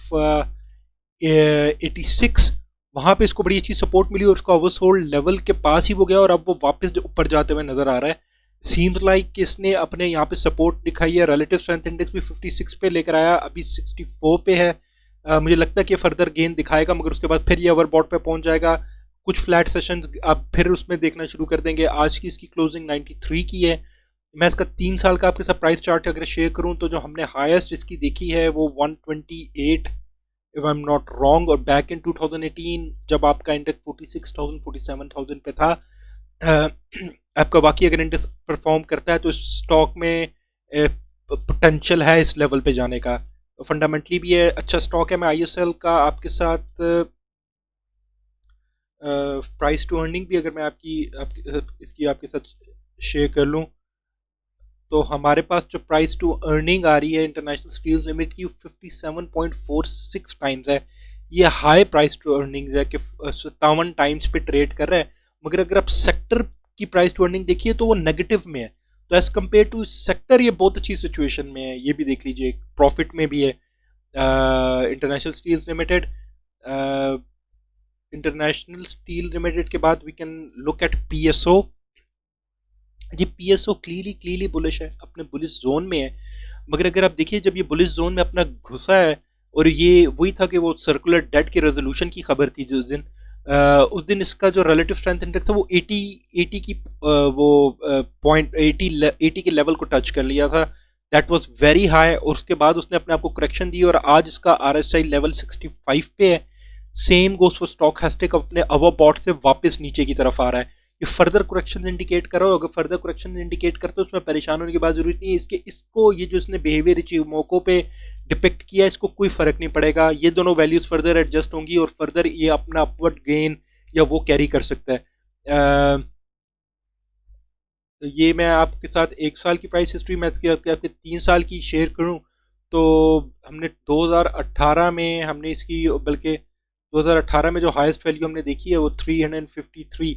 86, वहां पे इसको बड़ी अच्छी सपोर्ट मिली और उसका ओवरसोल्ड लेवल के पास ही वो गया और अब वो वापस ऊपर जाते हुए नजर आ रहा है। सीम्स लाइक कि इसने अपने यहाँ पे सपोर्ट दिखाई है। रिलेटिव स्ट्रेंथ इंडेक्स भी 56 पे लेकर आया, अभी 64 पे है। मुझे लगता है कि फर्दर गेन दिखाएगा मगर उसके बाद फिर ये ओवरबॉट पे पहुंच जाएगा। कुछ फ्लैट सेशंस आप फिर उसमें देखना शुरू कर देंगे। आज की इसकी क्लोजिंग 93 की है। मैं इसका 3 साल का आपके साथ प्राइस चार्ट अगर शेयर करूं तो जो हमने हाईएस्ट इसकी देखी है वो 128 if I am not wrong, और बैक इन 2018 जब आपका इंडेक्स 46,000 47,000 पे था। आपका बाकी अगर इंडेक्स परफॉर्म करता है तो इस स्टॉक में पोटेंशियल है इस लेवल पे जाने का। फंडामेंटली भी है, अच्छा स्टॉक है। मैं आईएसएल का आपके साथ प्राइस टू अर्निंग भी अगर मैं इसकी आपके साथ शेयर कर लूं तो हमारे पास जो प्राइस टू अर्निंग आ रही है इंटरनेशनल स्टील्स लिमिट की 57.46 टाइम्स है। ये हाई प्राइस टू अर्निंग्स है कि 57 टाइम्स पे ट्रेड कर रहा है। मगर अगर आप सेक्टर की प्राइस टू अर्निंग देखिए तो वो नेगेटिव में है। तो एज कम्पेयर टू सेक्टर ये बहुत अच्छी सिचुएशन में है। ये भी देख लीजिए प्रॉफिट में भी है international steels limited. International steel limited के बाद we can look at PSO. जी पीएसओ क्लीली बुलिश है, अपने बुलिश जोन में है। मगर अगर आप देखिए जब ये बुलिश जोन में अपना घुसा है और ये वही था कि वो सर्कुलर डेट के रेजोल्यूशन की खबर थी जिस दिन उस दिन इसका जो रिलेटिव स्ट्रेंथ इंडेक्स था वो 80 की वो पॉइंट 80 के लेवल को टच कर लिया था। दैट वाज वेरी हाई और उसके बाद उसने अपने आप को करेक्शन दी और आज इसका आरएसआई लेवल 65 पे है। सेम गोस फॉर स्टॉकहैस्टिक, अपने अवर बॉट से वापस नीचे की तरफ आ रहा है। ये फर्दर करेक्शन इंडिकेट कर रहा हो, अगर फर्दर करेक्शन इंडिकेट करते हो उसमें परेशान होने की बात जरूरत नहीं है। इसको ये जो इसने बिहेवियर इचिमोको पे डिपिक्ट किया, इसको कोई फर्क नहीं पड़ेगा। ये दोनों वैल्यूज फर्दर एडजस्ट होंगी और फर्दर ये अपना अपवर्ड गेन या वो कैरी कर सकता है। ये मैं आपके साथ 1 साल की प्राइस हिस्ट्री मैं इसकी आपके 3 साल की शेयर करूं तो हमने 2018 में हमने इसकी, बल्कि 2018 में जो हाईएस्ट वैल्यू हमने देखी है वो 353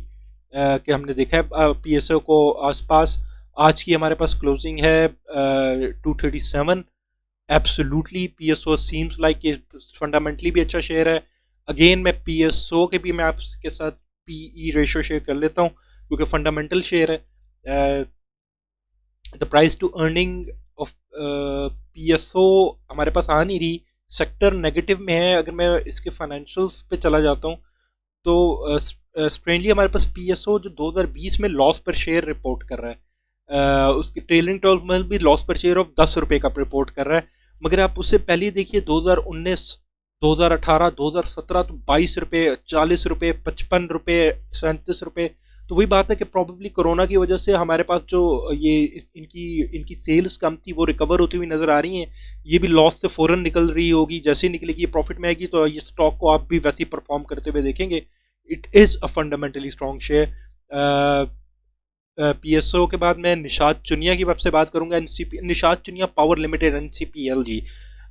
के हमने देखा है पीएसओ को आसपास। आज की हमारे पास क्लोजिंग है 237। एब्सोल्युटली पीएसओ सीम्स लाइक ये फंडामेंटली भी अच्छा शेयर है। अगेन मैं पीएसओ के भी मैं आपके साथ पीई रेशियो शेयर कर लेता हूँ क्योंकि फंडामेंटल शेयर है। The price to earning of PSO हमारे पास आ नहीं रही, सेक्टर नेगेटिव में है। अगर मैं इसके फाइनेंशियल्स पे चला जाता हूँ तो स्ट्रेनली हमारे पास पीएसओ जो 2020 में लॉस पर शेयर रिपोर्ट कर रहा है, उसकी ट्रेलिंग 12 मंथ भी लॉस पर शेयर ऑफ 10 रुपए का रिपोर्ट कर रहा है। मगर आप उससे पहले देखिए 2019, 2018, 2017 तो 22 रुपए, 40 रुपए, 55 रुपए, 37 रुपए। तो वही बात है कि प्रॉबेबली कोरोना की वजह से हमारे पास जो ये इनकी इनकी सेल्स कम थी वो रिकवर होती हुई नजर आ रही हैं। ये भी लॉस से फौरन निकल रही होगी, जैसे निकलेगी प्रॉफिट में आएगी तो ये स्टॉक को आप भी वैसे ही परफॉर्म करते हुए देखेंगे। It is a fundamentally strong share. PSO के बाद मैं निषाद चुनिया की आपसे बात करूंगा। NCP Nishad Chunian power limited NCPL जी,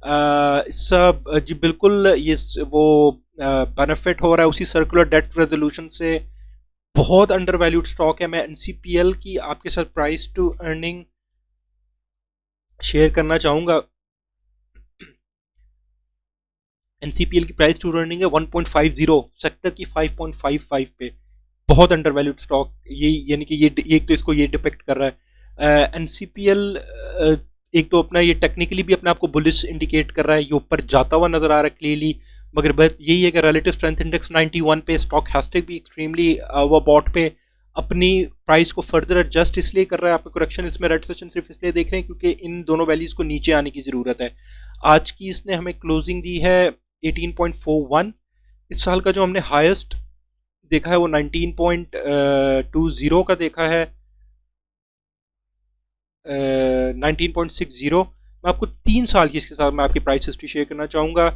सब जी बिल्कुल ये वो बेनिफिट हो रहा है उसी सर्कुलर डेट रेजोल्यूशन से। बहुत अंडर वैल्यूड स्टॉक है। मैं एनसीपीएल की आपके साथ प्राइस टू अर्निंग शेयर करना चाहूंगा। एनसीपीएल की प्राइस टू अर्निंग है 1.50, सेक्टर की 5.55 पे। बहुत अंडर वैल्यूड स्टॉक ये, यानी कि ये तो इसको ये डिपेक्ट कर रहा है। एनसीपीएल एक तो अपना ये टेक्निकली भी अपने आप को बुलिश इंडिकेट कर रहा है, ये ऊपर जाता हुआ नजर आ रहा है क्लियरली। मगर बात यही है कि रिलेटिव स्ट्रेंथ इंडेक्स 91 पे, स्टॉक हैस्टिक भी एक्सट्रीमली ओवरबॉट पे अपनी प्राइस को फर्दर एडजस्ट इसलिए कर रहा है। आपको करेक्शन इसमें रेड सेशन सिर्फ इसलिए देख रहे हैं क्योंकि इन दोनों वैल्यूज को नीचे आने की जरूरत है। आज की इसने हमें क्लोजिंग दी है 18.41। इस साल का जो हमने हाईएस्ट देखा है वो 19.20 का देखा है, 19.60। मैं आपको 3 साल की इसके साथ मैं आपकी प्राइस हिस्ट्री शेयर करना चाहूंगा।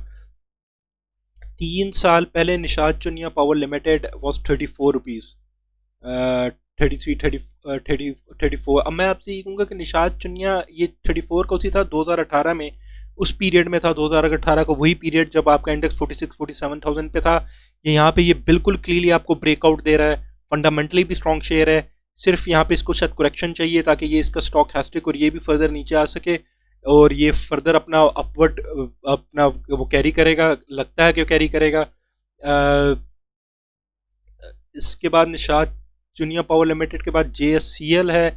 3 साल पहले Nishat Chunian power limited was 34 rupees, 33, 34। अब मैं आपसे ये कहूँगा कि निषाद चुनिया ये 34 का उसी था 2018 में, उस पीरियड में था 2018 का वही पीरियड जब आपका इंडेक्स 46-47,000 पे था। ये यहाँ पे ये बिल्कुल क्लियरली आपको ब्रेकआउट दे रहा है। फंडामेंटली भी स्ट्रॉन्ग शेयर है। सिर्फ यहाँ पे इसको शायद करेक्शन चाहिए ताकि ये इसका स्टॉक हैस्टिक और ये भी फर्दर नीचे आ सके और ये फर्दर अपना अपवर्ड अपना वो कैरी करेगा, लगता है कि कैरी करेगा। इसके बाद निषाद चुनिया पावर लिमिटेड के बाद जेएससीएल है।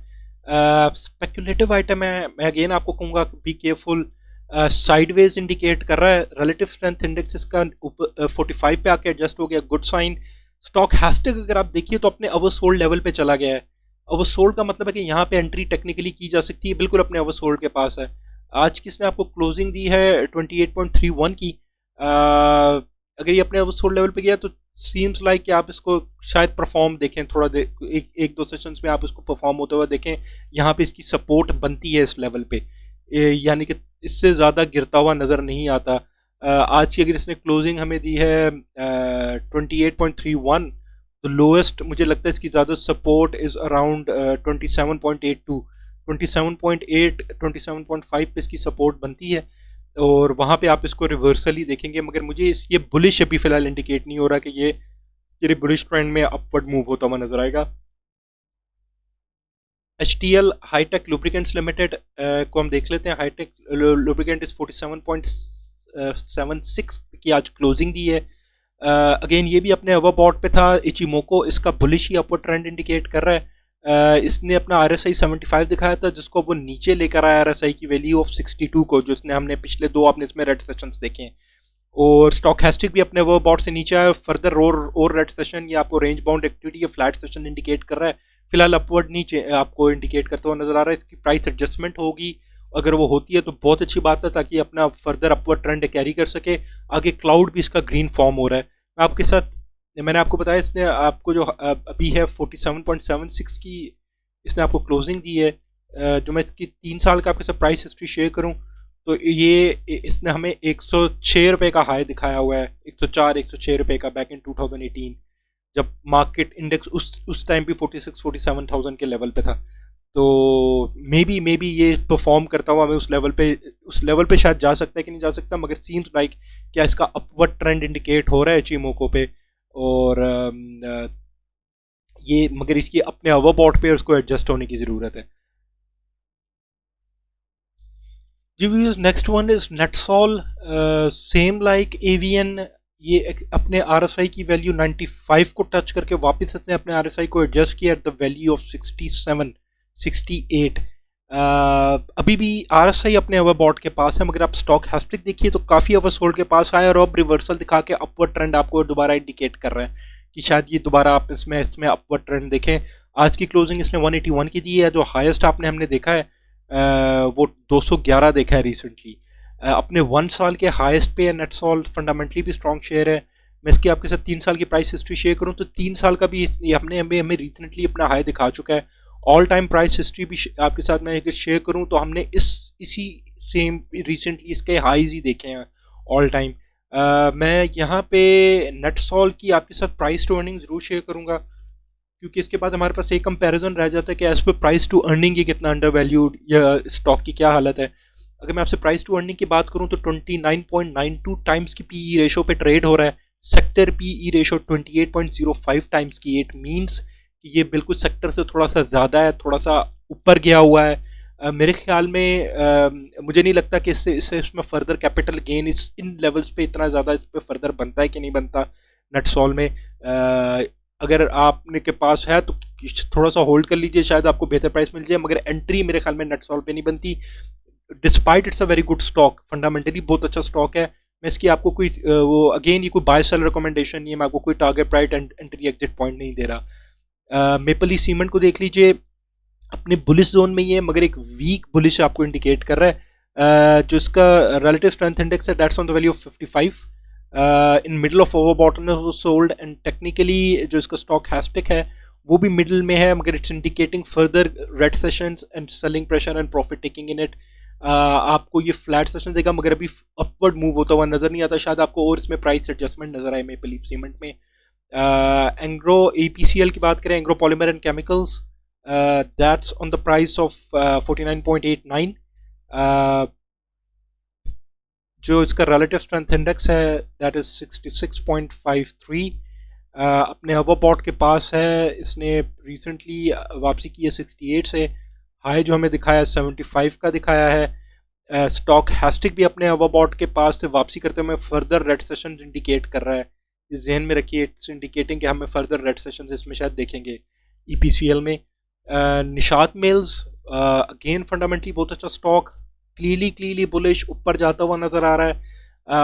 स्पेकुलेटिव आइटम है, मैं अगेन आपको कहूँगा बी केयरफुल। साइडवेज इंडिकेट कर रहा है, रिलेटिव स्ट्रेंथ इंडेक्स इसका 45 पे आके एडजस्ट हो गया, गुड साइन। स्टॉक हैस्टिक अगर आप देखिए तो अपने ओवरसोल्ड लेवल पे चला गया है। ओवरसोल्ड का मतलब है कि यहाँ पे एंट्री टेक्निकली की जा सकती है, बिल्कुल अपने ओवरसोल्ड के पास है। आज की इसने आपको क्लोजिंग दी है 28.31 की। अगर ये अपने ओवरसोल्ड लेवल पे गया तो सीम्स लाइक कि आप इसको शायद परफॉर्म देखें थोड़ा एक दो सेशंस में आप इसको परफॉर्म होते हुए देखें। यहाँ पे इसकी सपोर्ट बनती है इस लेवल पे, यानी कि इससे ज़्यादा गिरता हुआ नज़र नहीं आता। आज की अगर इसने क्लोजिंग हमें दी है 28.31, तो लोएस्ट मुझे लगता है इसकी ज़्यादा सपोर्ट इज़ अराउंड 27.82, 27.8, 27.5 पे इसकी सपोर्ट बनती है और वहाँ पे आप इसको रिवर्सल ही देखेंगे। मगर मुझे ये बुलिश अभी फिलहाल इंडिकेट नहीं हो रहा कि ये बुलिश ट्रेंड में अपवर्ड मूव होता हुआ नजर आएगा। HTL हाईटेक लुब्रिकेंट्स लिमिटेड को हम देख लेते हैं। हाईटेक लुब्रिकेंट इज 47.76 की आज क्लोजिंग दी है। अगेन ये भी अपने ओवरबॉट पे था। इचिमोको इसका बुलिश ही अपवर्ड ट्रेंड इंडिकेट कर रहा है। इसने अपना RSI 75 दिखाया था जिसको वो नीचे लेकर आया RSI की वैल्यू ऑफ 62 को, जो इसने हमने पिछले दो आपने इसमें रेड सेशंस देखे हैं। और स्टॉक हैस्टिक भी अपने ओवरबॉट से नीचे आया। फर्दर और रेड सेशन ये आपको रेंज बाउंड एक्टिविटी या फ्लैट सेशन इंडिकेट कर रहा है। फिलहाल अपवर्ड नीचे आपको इंडिकेट करता हुआ नजर आ रहा है। इसकी प्राइस एडजस्टमेंट होगी, अगर वो होती है तो बहुत अच्छी बात है ताकि अपना फर्दर अपवर्ड ट्रेंड कैरी कर सके। आगे क्लाउड भी इसका ग्रीन फॉर्म हो रहा है। मैं आपके साथ, मैंने आपको बताया इसने आपको जो अभी है 47.76 की इसने आपको क्लोजिंग दी है। जो मैं इसकी 3 साल का आपके साथ प्राइस हिस्ट्री शेयर करूं तो ये इसने हमें 106 रुपये का हाई दिखाया हुआ है, 104 106 रुपये का बैक इन 2018, जब मार्केट इंडेक्स उस टाइम भी 46-47,000 के लेवल पे था। तो मे बी ये परफॉर्म करता हुआ हमें उस लेवल पे शायद जा सकता है कि नहीं जा सकता, मगर सीम्स लाइक क्या इसका अपवर्ड ट्रेंड इंडिकेट हो रहा है चीमोको पे। और ये मगर इसकी अपने ओवरबॉट पे उसको एडजस्ट होने की ज़रूरत है। जी viewers, next one is NetSol, same like AVN. ये अपने आरएसआई की वैल्यू 95 को टच करके वापस इसने अपने आरएसआई को एडजस्ट किया एट द वैल्यू ऑफ 67 68। अभी भी आरएसआई अपने ओवरबॉट के पास है, मगर आप स्टॉक हैस्टिक देखिए तो काफ़ी ओवरसोल्ड के पास आया और अब रिवर्सल दिखा के अपवर्ड ट्रेंड आपको दोबारा इंडिकेट कर रहा है कि शायद ये दोबारा आप इसमें अपवर्ड ट्रेंड देखें। आज की क्लोजिंग इसने 181 की दी है, जो हाईएस्ट आपने हमने देखा है वो 211 देखा है रिसेंटली। अपने 1 साल के हाईएस्ट पे नेटसॉल फंडामेंटली भी स्ट्रॉन्ग शेयर है। मैं इसकी आपके साथ 3 साल की प्राइस हिस्ट्री शेयर करूं तो 3 साल का भी हमने हमें रिसेंटली अपना हाई दिखा चुका है। ऑल टाइम प्राइस हिस्ट्री भी आपके साथ मैं अगर शेयर करूं तो हमने इसी सेम रिसेंटली इसके हाईज ही देखे हैं ऑल टाइम। मैं यहाँ पे नेटसॉल की आपके साथ प्राइस टू अर्निंग जरूर शेयर करूंगा, क्योंकि इसके बाद हमारे पास एक कंपैरिजन रह जाता है कि as per price to earning ये कितना अंडर वैल्यूड या स्टॉक की क्या हालत है। अगर मैं आपसे प्राइस टू अर्निंग की बात करूं तो 29.92 टाइम्स की पीई रेशो पे ट्रेड हो रहा है। सेक्टर पीई रेशो 28.05 टाइम्स की। इट मींस कि ये बिल्कुल सेक्टर से थोड़ा सा ज़्यादा है, थोड़ा सा ऊपर गया हुआ है। मेरे ख्याल में मुझे नहीं लगता कि इससे इसमें further capital gain in levels पे इतना ज़्यादा इस पर फर्दर बनता है कि नहीं बनता नेटसॉल में। अगर आपने के पास है तो थोड़ा सा होल्ड कर लीजिए, शायद आपको बेहतर प्राइस मिल जाए, मगर एंट्री मेरे ख्याल में नेटसॉल पे नहीं बनती। Despite it's a very good stock, fundamentally बहुत अच्छा स्टॉक है। मैं इसकी आपको कोई वो अगेन ये कोई बाय सेल रिकमेंडेशन नहीं है, मैं आपको कोई target price entry exit point नहीं दे रहा। मेपल लीफ सीमेंट को देख लीजिए, अपने बुलिश जोन में ही है मगर एक वीक बुलिश आपको इंडिकेट कर रहा है। जो इसका रिलेटिव स्ट्रेंथ इंडेक्स है that's on the value of 55 in middle of overbought sold, and technically जो इसका स्टॉक हैस्टिक है वो भी मिडल में है, मगर it's indicating further red sessions and selling pressure and profit taking in it. आपको ये फ्लैट सेशन देगा मगर अभी अपवर्ड मूव होता हुआ नजर नहीं आता, शायद आपको और इसमें प्राइस एडजस्टमेंट नजर आए मेपल लीफ सीमेंट में। एंग्रो एपीसीएल की बात करें, Engro polymer and chemicals, that's on the price of 49.89। जो इसका रिलेटिव स्ट्रेंथ इंडेक्स है दैट इज 66.53। अपने ओवरबॉट के पास है, इसने रिसेंटली वापसी की है 68 से। हाई जो हमें दिखाया 75 का दिखाया है। स्टॉक हैस्टिक भी अपने ओवरबॉट के पास से वापसी करते हुए फर्दर रेड सेशन इंडिकेट कर रहा है। इस जहन में रखिए, इट्स इंडिकेटिंग कि हमें फर्दर रेड सेशन इसमें शायद देखेंगे ईपीसीएल में। निशात मिल्स अगेन फंडामेंटली बहुत अच्छा स्टॉक, क्लीली बुलिश ऊपर जाता हुआ नजर आ रहा है।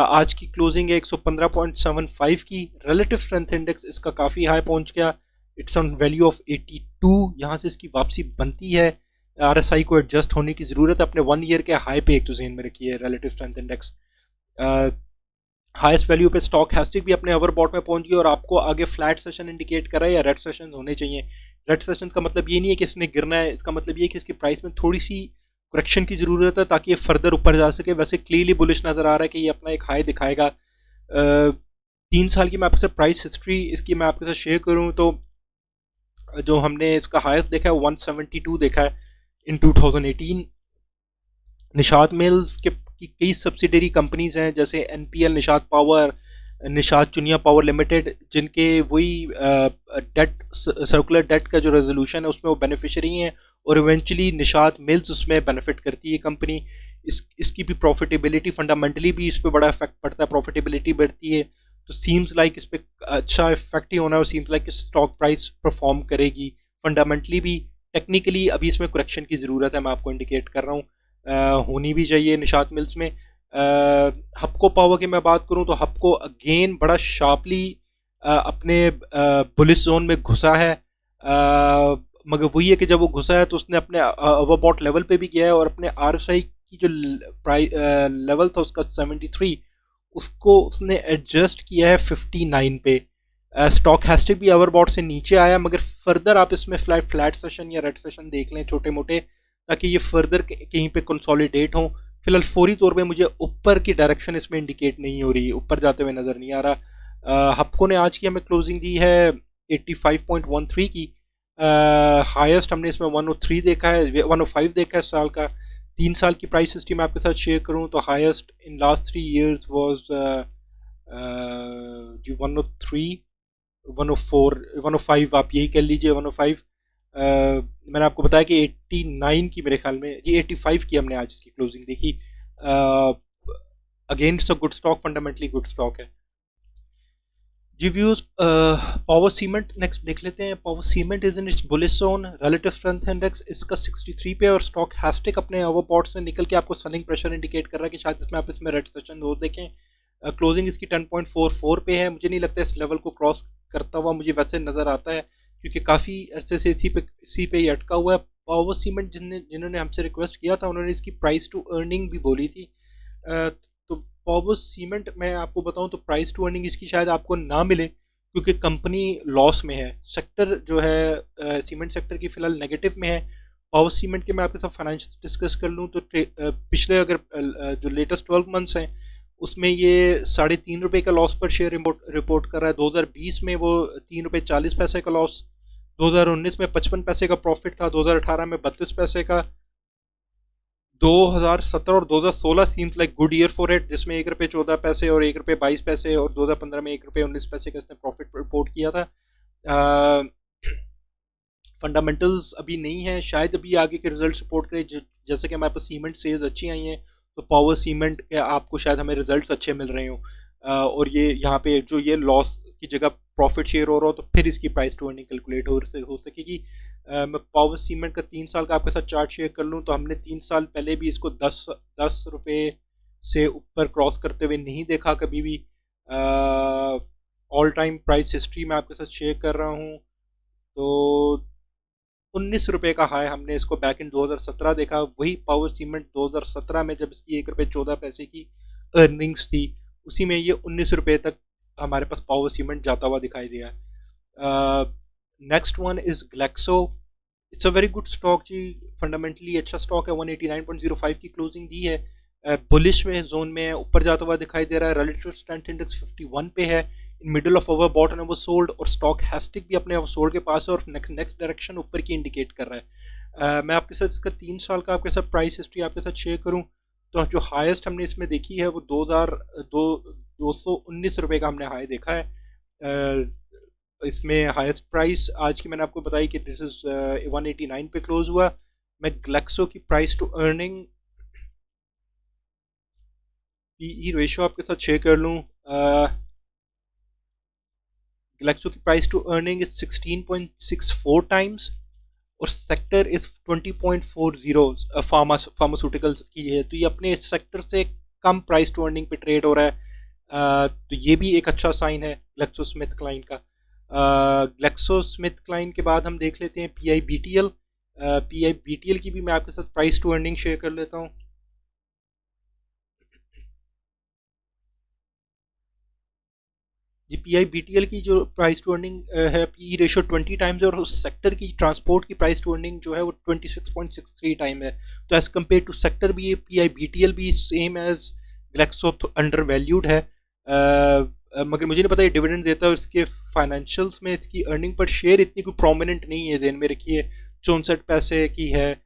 आज की क्लोजिंग है 115.75 की। रिलेटिव स्ट्रेंथ इंडेक्स इसका काफ़ी हाई पहुंच गया, इट्स ऑन वैल्यू ऑफ 82। यहाँ से इसकी वापसी बनती है, आरएसआई को एडजस्ट होने की ज़रूरत है। अपने 1 ईयर के हाई पे एक तो जहन में रखिए relative strength index. Highest value पे स्टॉक हैस्टिक भी अपने ओवरबॉट में पहुंच गई और आपको आगे फ्लैट सेशन इंडिकेट कर रहा है या रेड सेशन होने चाहिए। रेड सेशन का मतलब ये नहीं है कि इसने गिरना है, इसका मतलब ये है कि इसकी प्राइस में थोड़ी सी करेक्शन की जरूरत है ताकि ये फर्दर ऊपर जा सके। वैसे क्लियरली बुलिश नजर आ रहा है कि ये अपना एक हाई दिखाएगा। 3 साल की मैं आपके साथ प्राइस हिस्ट्री इसकी मैं आपके साथ शेयर करूं तो जो हमने इसका हाईएस्ट देखा है 172 देखा है इन 2018। निशात मिल्स के की कई सब्सिडरी कंपनीज हैं जैसे NPL Nishat power, Nishat Chunian power limited, जिनके वही डेट सर्कुलर डेट का जो रेजोल्यूशन है उसमें वो बेनिफिशियरी हैं और इवेंचुअली निशात मिल्स उसमें बेनिफिट करती है कंपनी। इसकी भी प्रॉफिटेबिलिटी फंडामेंटली भी इस पर बड़ा इफेक्ट पड़ता है, प्रॉफिटेबिलिटी बढ़ती है। तो सीम्स लाइक इस पर अच्छा इफेक्ट ही होना है और seems like stock price perform करेगी फंडामेंटली भी। टेक्निकली अभी इसमें करेक्शन की ज़रूरत है, मैं आपको इंडिकेट कर रहा हूँ। होनी भी चाहिए निशात मिल्स में। हपको पावर की मैं बात करूं तो हपको अगेन बड़ा शार्पली अपने बुलिश जोन में घुसा है, मगर वही है कि जब वो घुसा है तो उसने अपने ओवरबॉट लेवल पे भी गया है और अपने आरएसआई की जो प्राइस लेवल था उसका 73 उसको उसने एडजस्ट किया है 59 पे। स्टॉक हैस्टिक भी ओवरबॉट से नीचे आया, मगर फर्दर आप इसमें फ्लैट फ्लैट सेशन या रेड सेशन देख लें छोटे मोटे, ताकि ये फर्दर कहीं पे कंसोलिडेट हो। फिलहाल फौरी तौर पे मुझे ऊपर की डायरेक्शन इसमें इंडिकेट नहीं हो रही, ऊपर जाते हुए नज़र नहीं आ रहा। हप्को ने आज की हमें क्लोजिंग दी है 85.13 की। हाईएस्ट हमने इसमें 103 देखा है, 105 देखा है साल का। 3 साल की प्राइस हिस्ट्री मैं आपके साथ शेयर करूं तो highest in last 3 years was जी 103, 104, 105 आप यही कह लीजिए, 105। मैंने आपको बताया कि 89 की मेरे ख्याल में, ये 85 की हमने आज इसकी क्लोजिंग देखी। Again it's a good stock, fundamentally good stock है जी। व्यूज पावर सीमेंट नेक्स्ट देख लेते हैं। Power cement is in its bullish zone, relative strength index इसका 63 पे, और स्टॉक हैस्टिक अपने ओवरबॉट से निकल के आपको सेलिंग प्रेशर इंडिकेट कर रहा है कि शायद इसमें आप इसमें रेड सेशन हो देखें। क्लोजिंग इसकी 10.44 पे है। मुझे नहीं लगता इस लेवल को क्रॉस करता हुआ, मुझे वैसे नज़र आता है, क्योंकि काफ़ी अरसे से इसी पे ही अटका हुआ है। पावर सीमेंट जिन्होंने हमसे रिक्वेस्ट किया था, उन्होंने इसकी प्राइस टू अर्निंग भी बोली थी। तो पावर सीमेंट मैं आपको बताऊं तो प्राइस टू अर्निंग इसकी शायद आपको ना मिले, क्योंकि कंपनी लॉस में है। सेक्टर जो है सीमेंट सेक्टर की फ़िलहाल नेगेटिव में है। पावर सीमेंट के मैं आपके साथ फाइनेंस डिस्कस कर लूँ तो पिछले अगर जो लेटेस्ट 12 मंथ्स हैं उसमें ये ₹3.5 का लॉस पर शेयर रिपोर्ट कर रहा है। 2020 में वो ₹3.40 का लॉस, 2019 में 55 पैसे का प्रॉफिट था, 2018 में 32 पैसे का, 2017 और 2016 seems like good year for it, जिसमें ₹1.14 और ₹1.22, और 2015 में ₹1.19 का इसने प्रॉफिट रिपोर्ट किया था। फंडामेंटल्स अभी नहीं है, शायद अभी आगे के रिजल्ट सपोर्ट करें। जैसे कि हमारे पास सीमेंट सेल्स अच्छी आई हैं, तो पावर सीमेंट के आपको शायद हमें रिजल्ट्स अच्छे मिल रहे हो, और ये यहाँ पे जो ये लॉस की जगह प्रॉफिट शेयर हो रहा हो, तो फिर इसकी प्राइस टू अर्निंग कैलकुलेट हो सकेगी। मैं पावर सीमेंट का 3 साल का आपके साथ चार्ट शेयर कर लूँ तो हमने 3 साल पहले भी इसको 10 रुपये से ऊपर क्रॉस करते हुए नहीं देखा कभी भी। ऑल टाइम प्राइस हिस्ट्री मैं आपके साथ शेयर कर रहा हूँ तो ₹19 का हाई हमने इसको बैक इन 2017 देखा। वही पावर सीमेंट 2017 में जब इसकी ₹1.14 की अर्निंग्स थी, उसी में ये ₹19 तक हमारे पास पावर सीमेंट जाता हुआ दिखाई दिया है। Next one is Glaxo. It's a very good stock जी, फंडामेंटली अच्छा स्टॉक है। 189.05 की क्लोजिंग दी है, बुलिश में जोन में है, ऊपर जाता हुआ दिखाई दे रहा है। रिलेटिव स्ट्रेंथ इंडेक्स 51 पे है, in middle of over bought and over sold, और स्टॉक हैस्टिक भी अपने सोल्ड के पास है और नेक्स्ट डायरेक्शन ऊपर की इंडिकेट कर रहा है। मैं आपके साथ इसका 3 साल का आपके साथ प्राइस हिस्ट्री आपके साथ शेयर करूं तो जो हाईएस्ट हमने इसमें देखी है वो 219 रुपये का हमने हाई देखा है। इसमें हाईएस्ट प्राइस आज की मैंने आपको बताई कि दिस इज 189 पे क्लोज हुआ। मैं ग्लेक्सो की price to earning PE ratio आपके साथ शेयर कर लूँ। ग्लेक्सो की price to earning is 16.64 times, और सेक्टर इज 20.40 फार्मास्यूटिकल्स की है, तो ये अपने इस सेक्टर से कम प्राइस टू अर्निंग पे ट्रेड हो रहा है। तो ये भी एक अच्छा साइन है ग्लेक्सो स्मिथ क्लाइन का। ग्लेक्सो स्मिथ क्लाइन के बाद हम देख लेते हैं PIBTL। PIBTL की भी मैं आपके साथ प्राइस टू अर्निंग शेयर कर लेता हूँ। जी PIBTL की जो प्राइस टू अर्निंग है, पी रेशियो 20 टाइम्स है, और उस सेक्टर की ट्रांसपोर्ट की प्राइस टू अर्निंग जो है वो 26.63 टाइम है। तो एज कम्पेयर टू सेक्टर भी ये PIBTL भी same as Glaxo under valued है। मगर मुझे नहीं पता ये डिविडेंड देता है, इसके फाइनेंशियल्स में इसकी अर्निंग पर शेयर इतनी कोई प्रोमिनेंट नहीं है, ध्यान में रखिए 64 पैसे की है।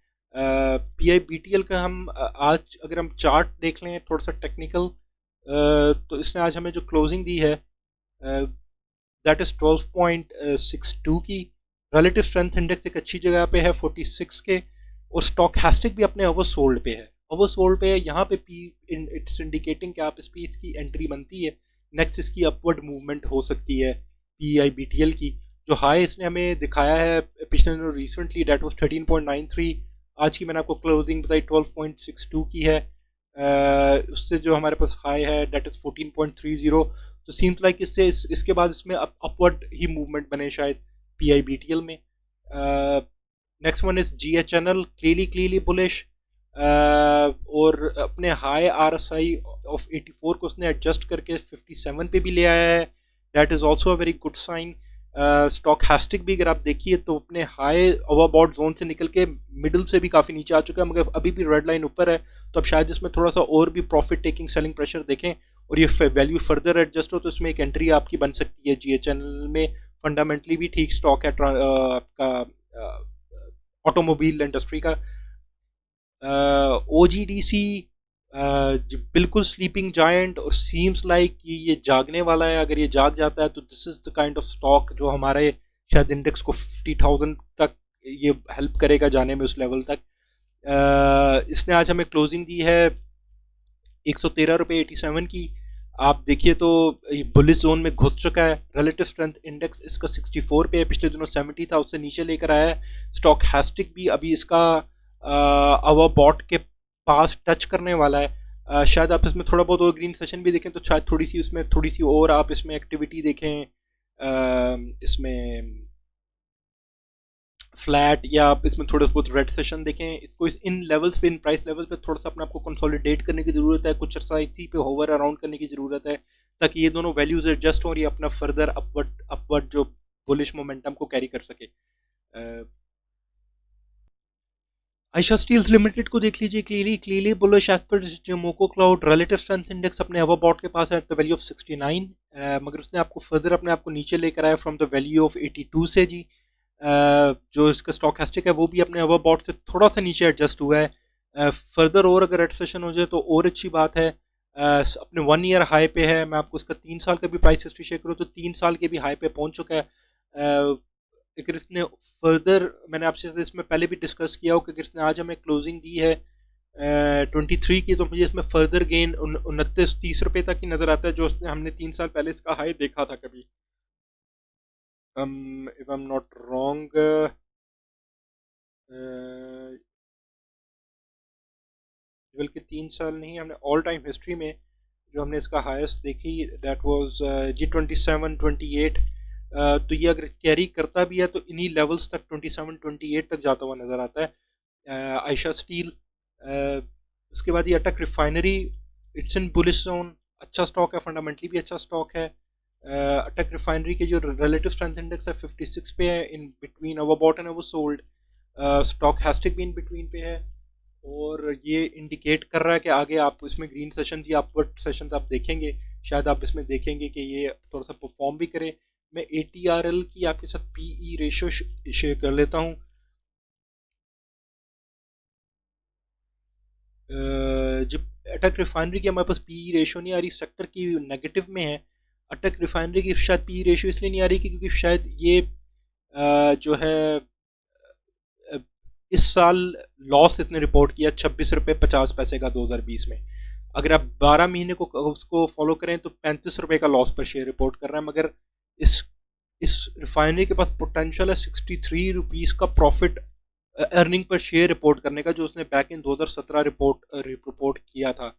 PIBTL का हम आज अगर हम चार्ट देख लें थोड़ा सा टेक्निकल, तो इसने आज हमें जो क्लोजिंग दी है दैट इज 12.62 की। रिलेटिव स्ट्रेंथ इंडेक्स एक अच्छी जगह पे है 46 के, और स्टॉक हैस्टिक भी अपने ओवर सोल्ड पे है, ओवर सोल्ड पे है। यहाँ पे पी इट्स इंडिकेटिंग कि आप इस पी की एंट्री बनती है। नेक्स्ट इसकी अपवर्ड मूवमेंट हो सकती है PIBTL की। जो हाई इसने हमें दिखाया है पिछले दिनों रिसेंटली दैट वाज 13.93, आज की मैंने आपको क्लोजिंग बताई 12.62 की है। उससे जो हमारे पास हाई है दैट इज 14.30। तो सीम्स लाइक इसके बाद इसमें अपवर्ड ही मूवमेंट बने शायद PIBTL में। Next one is GHNL, clearly bullish, और अपने हाई RSI ऑफ 84 को उसने एडजस्ट करके 57 पे भी ले आया है, that is also a very good sign. Stochastic भी अगर आप देखिए तो अपने हाई ओवरबॉट जोन से निकल के मिडिल से भी काफ़ी नीचे आ चुका है, मगर अभी भी रेड लाइन ऊपर है, तो अब शायद इसमें थोड़ा सा और भी प्रॉफिट टेकिंग सेलिंग प्रेशर देखें और ये वैल्यू फर्दर एडजस्ट हो तो इसमें एक एंट्री आपकी बन सकती है। जीएचएल में फंडामेंटली भी ठीक स्टॉक है आपका ऑटोमोबाइल इंडस्ट्री का। ओजीडीसी बिल्कुल स्लीपिंग जायंट और सीम्स लाइक ये जागने वाला है। अगर ये जाग जाता है तो this is the kind of stock जो हमारे शायद इंडेक्स को 50,000 तक ये हेल्प करेगा जाने में, उस लेवल तक। इसने आज हमें क्लोजिंग दी है 113.87 की। आप देखिए तो ये बुलिश जोन में घुस चुका है। रिलेटिव स्ट्रेंथ इंडेक्स इसका 64 पे है, पिछले दिनों 70 था, उससे नीचे लेकर आया है। स्टॉक हैस्टिक भी अभी इसका अवर बॉट के पास टच करने वाला है। शायद आप इसमें थोड़ा बहुत और ग्रीन सेशन भी देखें तो शायद थोड़ी सी उसमें थोड़ी सी और आप इसमें एक्टिविटी देखें, इसमें फ्लैट, या आप इसमें थोड़ा बहुत रेड सेशन देखें। इसको इन लेवल्स पे, इन प्राइस लेवल पे थोड़ा सा अपने आपको कंसोलिडेट करने की ज़रूरत है, कुछ अर्सा इसी पे होवर अराउंड करने की ज़रूरत है, ताकि ये दोनों वैल्यूज एडजस्ट हो और ये अपना फर्दर अपवर्ड जो बुलिश मोमेंटम को कैरी कर सके। आयशा स्टील्स लिमिटेड को देख लीजिए, क्लीली bullish as per Ichimoku cloud. Relative strength index अपने ओवरबॉट के पास है एट द वैल्यू ऑफ 69, मगर उसने आपको फर्दर अपने आप को नीचे लेकर आया फ्रॉम द वैल्यू ऑफ 82 से जी। जो इसका स्टॉकेस्टिक है वो भी अपने ओवरबॉट से थोड़ा सा नीचे एडजस्ट हुआ है। फर्दर और अगर रेड सेशन हो जाए तो और अच्छी बात है। अपने 1 ईयर हाई पे है। मैं आपको इसका 3 साल का भी प्राइस हिस्ट्री शेयर करूँ तो 3 साल के भी हाई पे पहुंच चुका है। अगर इसने फर्दर, मैंने आपसे इसमें पहले भी डिस्कस किया हो कि अगर इसने आज हमें क्लोजिंग दी है 23 की, तो मुझे इसमें फर्दर गेन 29-30 रुपये तक ही नज़र आता है, जो हमने 3 साल पहले इसका हाई देखा था कभी। if I'm not wrong, बल्कि 3 साल नहीं, हमने ऑल टाइम हिस्ट्री में जो हमने इसका हाईएस्ट देखी दैट वाज G27-28। तो ये अगर कैरी करता भी है तो इन्हीं लेवल्स तक 27-28 तक जाता हुआ नज़र आता है। आयशा स्टील, उसके बाद ये अटक refinery, it's in bullish zone, अच्छा स्टॉक है, फंडामेंटली भी अच्छा स्टॉक है। अटक रिफाइनरी के जो रिलेटिव स्ट्रेंथ इंडेक्स है 56 पे है, in between overbought and oversold. Stochastic भी इन बिटवीन पे है और ये इंडिकेट कर रहा है कि आगे आप इसमें ग्रीन सेशंस या अपवर्ड सेशंस आप देखेंगे, शायद आप इसमें देखेंगे कि ये थोड़ा सा परफॉर्म भी करे। मैं ATRL की आपके साथ PE रेशियो शेयर कर लेता हूँ। जब अटक रिफाइनरी की हमारे पास PE रेशियो नहीं आ रही, सेक्टर की नेगेटिव में है। अटक रिफाइनरी की शायद PE रेशियो इसलिए नहीं आ रही क्योंकि शायद ये जो है इस साल लॉस इसने रिपोर्ट किया 26 रुपये 50 पैसे का 2020 में। अगर आप 12 महीने को उसको फॉलो करें तो 35 रुपये का लॉस पर शेयर रिपोर्ट कर रहा है, मगर इस रिफाइनरी के पास पोटेंशियल है 63 रुपीज़ का profit earning per share report करने का, जो उसने बैक इन 2017 रिपोर्ट किया था।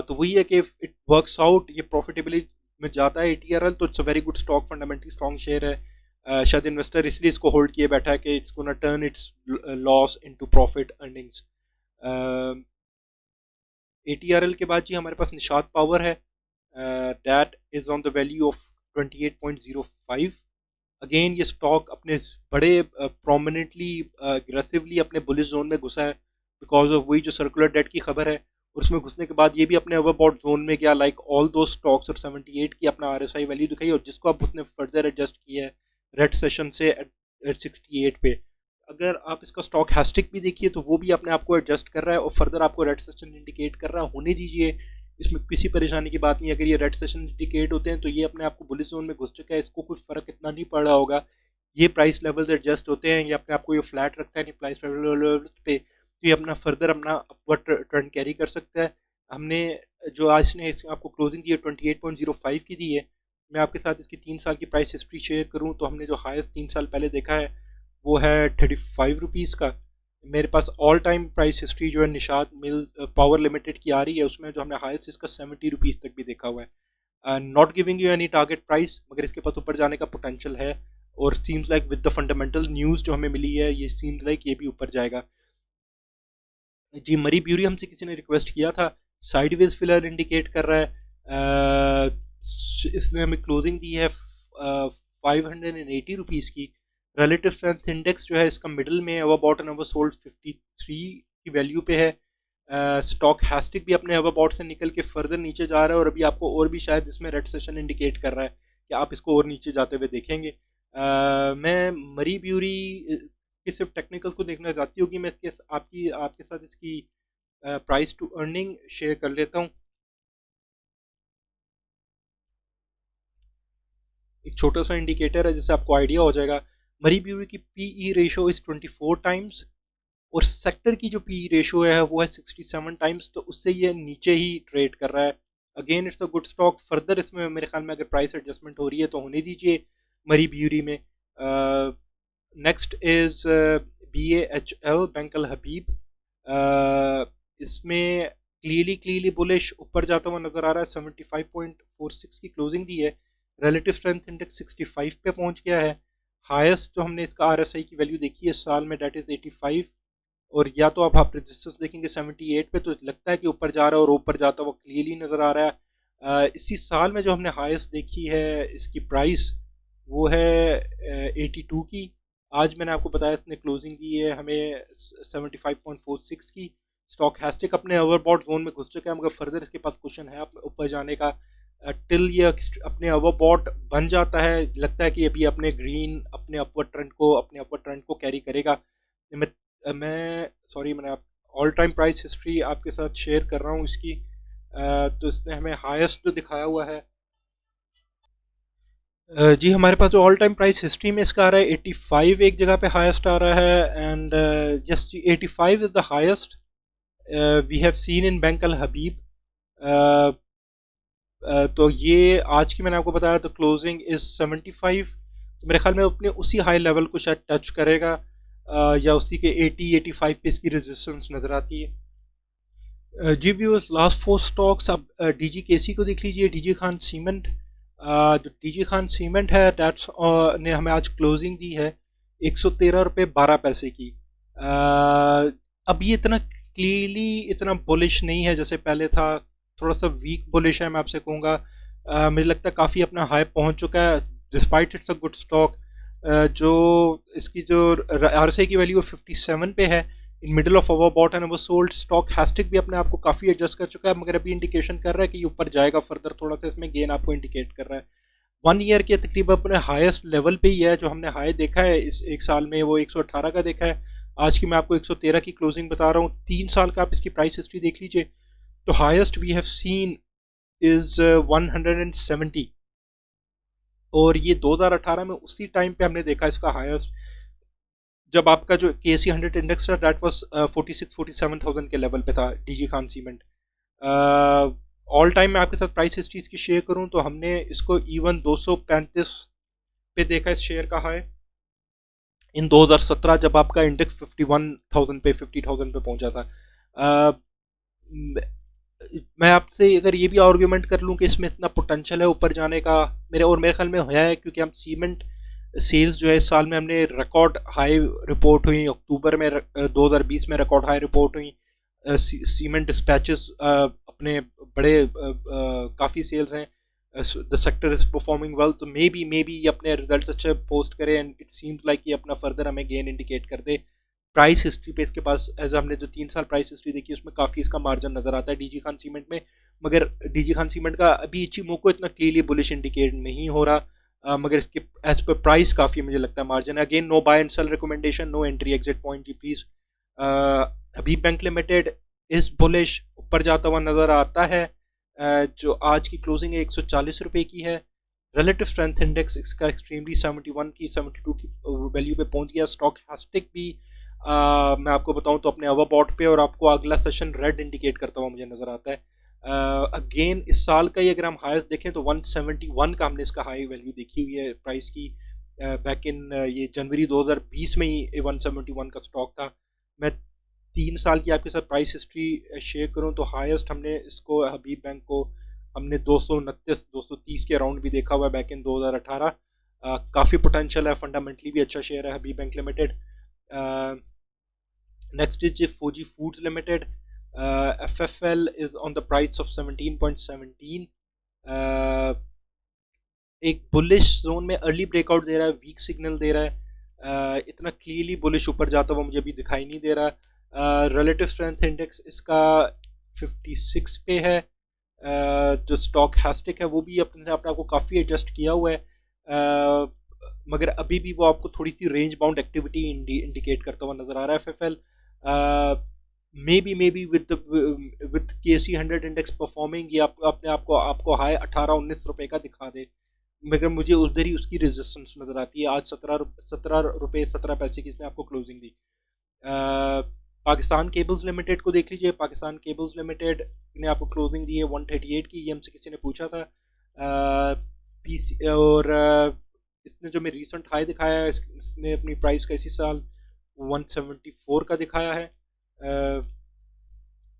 तो वही है कि इट वर्क्स आउट, ये प्रॉफिटेबली में जाता है ATRL, तो it's a very good stock, fundamentally strong share है। शायद इन्वेस्टर इसलिए इसको होल्ड किए बैठा है कि it's gonna turn it's loss into profit earnings. ATRL के बाद जी हमारे पास निशात पावर है, that is on the value of 28.05। Again ये स्टॉक अपने बड़े प्रोमिनेंटली अग्रेसिवली अपने बुलिश जोन में घुसा है बिकॉज ऑफ वही जो सर्कुलर डेट की खबर है, और उसमें घुसने के बाद ये भी अपने ओवरबॉट जोन में गया लाइक ऑल दो स्टॉक्स, और 78 की अपना RSI वैल्यू दिखाई और जिसको अब उसने फर्दर एडजस्ट किया है रेड सेशन से 68 पे। अगर आप इसका स्टॉक हैस्टिक भी देखिए तो वो भी अपने आप को एडजस्ट कर रहा है और फर्दर आपको रेड सेशन इंडिकेट कर रहा है, होने दीजिए, इसमें किसी परेशानी की बात नहीं। अगर ये रेड सेशन इंडिकेट होते हैं तो ये अपने आप को बुलिश जोन में घुस चुका है, इसको कुछ फर्क इतना नहीं पड़ रहा होगा। ये प्राइस लेवल्स एडजस्ट होते हैं, ये अपने आप को ये फ्लैट रखता है नहीं प्राइस लेवल्स पे, तो ये अपना फर्दर अपना अपवर्ड ट्रेंड कैरी कर सकता है। हमने जो आज ने आपको क्लोजिंग दी है 28.05 की दी है। मैं आपके साथ इसकी 3 साल की प्राइस हिस्ट्री शेयर करूं तो हमने जो हाईएस्ट 3 साल पहले देखा है वो है 35 रुपीज़ का। मेरे पास ऑल टाइम प्राइस हिस्ट्री जो है निशात मिल पावर लिमिटेड की आ रही है, उसमें जो हमने हाईएस्ट इसका 70 रुपीज़ तक भी देखा हुआ है। Not giving you any target price, मगर इसके पास ऊपर जाने का पोटेंशियल है और seems like with the fundamental news जो हमें मिली है ये सीम्स लाइक ये भी ऊपर जाएगा। जी मरी ब्यूरी हमसे किसी ने रिक्वेस्ट किया था साइडवेज फिलर इंडिकेट कर रहा है। इसने हमें क्लोजिंग दी है 580 रुपीज़ की। रिलेटिव स्ट्रेंथ इंडेक्स जो है इसका मिडल में, over bought and over sold 53 की वैल्यू पे है। स्टॉक हैस्टिक भी अपने ओवर बॉट से निकल के फर्दर नीचे जा रहा है, और अभी आपको और भी शायद इसमें रेड सेशन इंडिकेट कर रहा है कि आप इसको और नीचे जाते हुए देखेंगे। मैं मरी ब्यूरी की सिर्फ टेक्निकल्स को देखना चाहती हूँ कि मैं इसके आपके साथ इसकी प्राइस टू अर्निंग शेयर कर लेता हूँ। एक छोटा सा इंडिकेटर है जिससे आपको आइडिया हो जाएगा। मरी ब्यूरी की पीई रेशो इज 24 टाइम्स, और सेक्टर की जो पी रेशो है वो है 67 टाइम्स, तो उससे ये नीचे ही ट्रेड कर रहा है। Again it's a good stock. Further इसमें मेरे ख्याल में अगर प्राइस एडजस्टमेंट हो रही है तो होने दीजिए मरी ब्यूरी में। Next is BAHL, bank Al हबीब। इसमें क्लियरली बुलिश ऊपर जाता हुआ नजर आ रहा है। 75.46 की क्लोजिंग दी है। रिलेटिव स्ट्रेंथ इंडेक्स 65 पे पहुंच गया है। हाईएस्ट जो हमने इसका RSI की वैल्यू देखी है इस साल में, डेट इज 85। और या तो अब आप रजिस्टर्स देखेंगे 78 पे, तो लगता है कि ऊपर जा रहा है, और ऊपर जाता हुआ क्लियरली नजर आ रहा है। इसी साल में जो हमने हाईएस्ट देखी है इसकी प्राइस, वो है 82 की। आज मैंने आपको बताया इसने क्लोजिंग दी है हमें 75.46 की। स्टॉक हैस्टिक अपने ओवरबॉट जोन में घुस चुका है, मगर फर्दर इसके पास क्वेश्चन है ऊपर जाने का। टिल ये अपने ओवरबॉट बन जाता है, लगता है कि अभी अपने अपवर्ड ट्रेंड को कैरी करेगा। मैं सॉरी, मैंने आप ऑल टाइम प्राइस हिस्ट्री आपके साथ शेयर कर रहा हूँ इसकी। तो इसने हमें हाईएस्ट जो दिखाया हुआ है, जी हमारे पास जो ऑल टाइम प्राइस हिस्ट्री में इसका आ रहा है 85, एक जगह पे हाईएस्ट आ रहा है। And just 85 is the highest we have seen in bank Al Habib. तो ये आज की मैंने आपको बताया, तो क्लोजिंग इज 75। तो मेरे ख्याल में अपने उसी हाई लेवल को शायद टच करेगा, या उसी के 80-85 पे इसकी रेजिस्टेंस नजर आती है। जी व्यूअर्स, लास्ट 4 स्टॉक्स आप डीजी केसी को देख लीजिए। डीजी खान सीमेंट, जो डीजी खान सीमेंट है दैट्स ने हमें आज क्लोजिंग दी है 113 रुपये 12 पैसे की। अब ये इतना क्लियरली इतना बुलिश नहीं है जैसे पहले था, थोड़ा सा वीक बुलिश है मैं आपसे कहूँगा। मुझे लगता है काफ़ी अपना हाई पहुंच चुका है, despite it's a good stock. जो इसकी जो RSI की वैल्यू 57 पे है, in middle of over bought and over sold. Stochastic भी अपने आप को काफ़ी एडजस्ट कर चुका है, मगर अभी इंडिकेशन कर रहा है कि ये ऊपर जाएगा फर्दर, थोड़ा सा इसमें गेन आपको इंडिकेट कर रहा है। 1 ईयर के तकरीबन अपने हाईएस्ट लेवल पे ही है। जो हमने हाई देखा है इस एक साल में वो 118 का देखा है। आज की मैं आपको 113 की क्लोजिंग बता रहा हूँ। 3 साल का आप इसकी प्राइस हिस्ट्री देख लीजिए, तो highest we have seen is 170, और ये 2018 में उसी टाइम पे हमने देखा इसका हाईएस्ट, जब आपका जो KC 100 इंडेक्स था दैट वाज 46-47 थाउजेंड के लेवल पे था DG Khan cement. All time मैं आपके साथ प्राइस हिस्ट्रीज की शेयर करूं तो हमने इसको इवन 235 पे देखा इस शेयर का हाई इन 2017, जब आपका इंडेक्स 50,000 पे पहुंचा था। uh, मैं आपसे अगर ये भी आर्ग्यूमेंट कर लूं कि इसमें इतना पोटेंशियल है ऊपर जाने का, मेरे ख्याल में होया है, क्योंकि हम सीमेंट सेल्स जो है इस साल में हमने रिकॉर्ड हाई रिपोर्ट हुई। अक्टूबर में 2020 में रिकॉर्ड हाई रिपोर्ट हुई। सीमेंट डिस्पैचेस अपने बड़े काफ़ी सेल्स हैं। The sector is performing well, तो मे बी ये अपने रिजल्ट अच्छे पोस्ट करे, एंड इट सीम्स लाइक ये अपना फर्दर हमें गेन इंडिकेट कर दे। प्राइस हिस्ट्री पे इसके पास एज हमने जो 3 साल प्राइस हिस्ट्री देखी उसमें काफ़ी इसका मार्जिन नजर आता है डीजी खान सीमेंट में। मगर डीजी खान सीमेंट का अभी इचिमोको इतना क्लियरली बुलिश इंडिकेट नहीं हो रहा। मगर इसके एज पर प्राइस काफ़ी मुझे लगता है मार्जिन है। Again no buy and sell recommendation, no entry exit point जी प्लीज। हबीब बैंक लिमिटेड इस बुलिश ऊपर जाता हुआ नजर आता है। जो आज की क्लोजिंग है 140 रुपये की है। रिलेटिव स्ट्रेंथ इंडेक्स इसका एक्सट्रीमली 71 की 72 की वैल्यू पे पहुंच गया। स्टॉक हैस्टिक भी मैं आपको बताऊं तो अपने ओवरबॉट पे, और आपको अगला सेशन रेड इंडिकेट करता हुआ मुझे नजर आता है। अगेन इस साल का ही अगर हम हाईएस्ट देखें तो 171 का हमने इसका हाई वैल्यू देखी हुई है प्राइस की। बैक इन ये जनवरी 2020 में ही 171 का स्टॉक था। मैं 3 साल की आपके साथ प्राइस हिस्ट्री शेयर करूं तो हाईएस्ट हमने इसको हबीब बैंक को हमने 229-230 के अराउंड भी देखा हुआ है बैक इन 2018। काफ़ी पोटेंशियल है, फंडामेंटली भी अच्छा शेयर है हबीब बैंक लिमिटेड। नेक्स्ट इज फौजी foods limited. FFL is on the price of 17.17. एक बुलिश जोन में अर्ली ब्रेकआउट दे रहा है, वीक सिग्नल दे रहा है, इतना क्लियरली बुलिश ऊपर जाता हुआ मुझे अभी दिखाई नहीं दे रहा। रिलेटिव स्ट्रेंथ इंडेक्स इसका 56 पे है। जो स्टॉक हैस्टिक है वो भी अपने अपने आप को काफ़ी एडजस्ट किया हुआ है, मगर अभी भी वो आपको थोड़ी सी रेंज बाउंड एक्टिविटी इंडिकेट करता हुआ नजर आ रहा है। FFL may be with KC 100 index performing, ये अपने आपको हाई 18-19 रुपए का दिखा दे, मगर मुझे उधर ही उसकी रेजिस्टेंस नजर आती है। आज 17 रुपए 17 पैसे की इसने आपको क्लोजिंग दी। पाकिस्तान केबल्स लिमिटेड को देख लीजिए। पाकिस्तान केबल्स लिमिटेड ने आपको क्लोजिंग दी है 138 की। ये हमसे किसी ने पूछा था। पीसी और इसने जो मैं रीसेंट हाई दिखाया है, इसने अपनी प्राइस का इसी साल 174 का दिखाया है।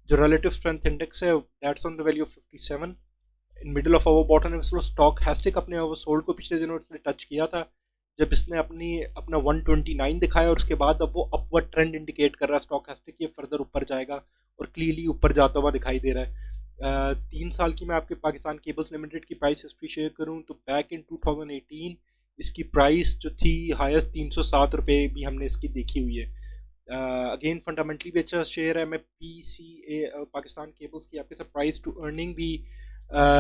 जो रिलेटिव स्ट्रेंथ इंडेक्स है that's on the value of 57 in middle of over bought. Stochastic अपने ओवरसोल्ड को पिछले दिनों इसने टच किया था, जब इसने अपना 129 दिखाया, और उसके बाद अब वो अपवर्ड ट्रेंड इंडिकेट कर रहा है स्टॉक हैस्टिक, ये फर्दर ऊपर जाएगा और क्लियरली ऊपर जाता हुआ दिखाई दे रहा है। 3 साल की मैं आपके पाकिस्तान केबल्स लिमिटेड की प्राइस हिस्ट्री शेयर करूं तो बैक इन 2018 इसकी प्राइस जो थी हाईएस्ट 307 रुपये भी हमने इसकी देखी हुई है। अगेन फंडामेंटली भी अच्छा शेयर है। मैं PCA पाकिस्तान केबल्स की आपके साथ प्राइस टू अर्निंग भी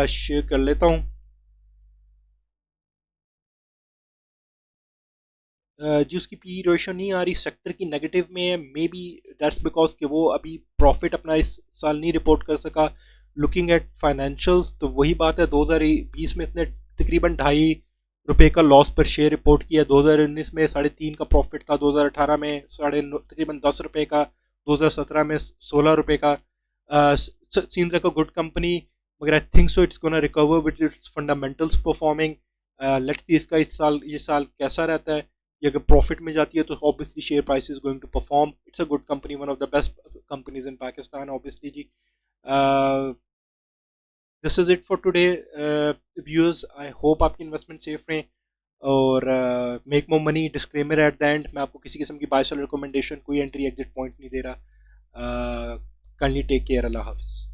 शेयर कर लेता हूँ। जी उसकी पी रेशो नहीं आ रही, सेक्टर की नेगेटिव में है। मे बी दैट्स बिकॉज कि वो अभी प्रॉफिट अपना इस साल नहीं रिपोर्ट कर सका। लुकिंग एट फाइनेंशियल्स तो वही बात है, 2020 में इसने तकरीबन ₹2.5 का लॉस पर शेयर रिपोर्ट किया। 2019 में 3.5 का प्रॉफिट था, 2018 में तकरीबन ₹10 का, 2017 में ₹16 का। Seems like a good company, मगर I think so it's gonna recover with its fundamentals performing. Let's see इसका ये साल कैसा रहता है। ये अगर प्रॉफिट में जाती है तो obviously share price is going to perform. It's a good company, one of the best companies in Pakistan obviously जी। This is it for today viewers. I hope आपकी इन्वेस्टमेंट सेफ रहे और make more money. Disclaimer at the end, मैं आपको किसी किस्म की buy sell recommendation, कोई एंट्री एग्जिट पॉइंट नहीं दे रहा। Kindly take care. अल्लाह हाफिज़।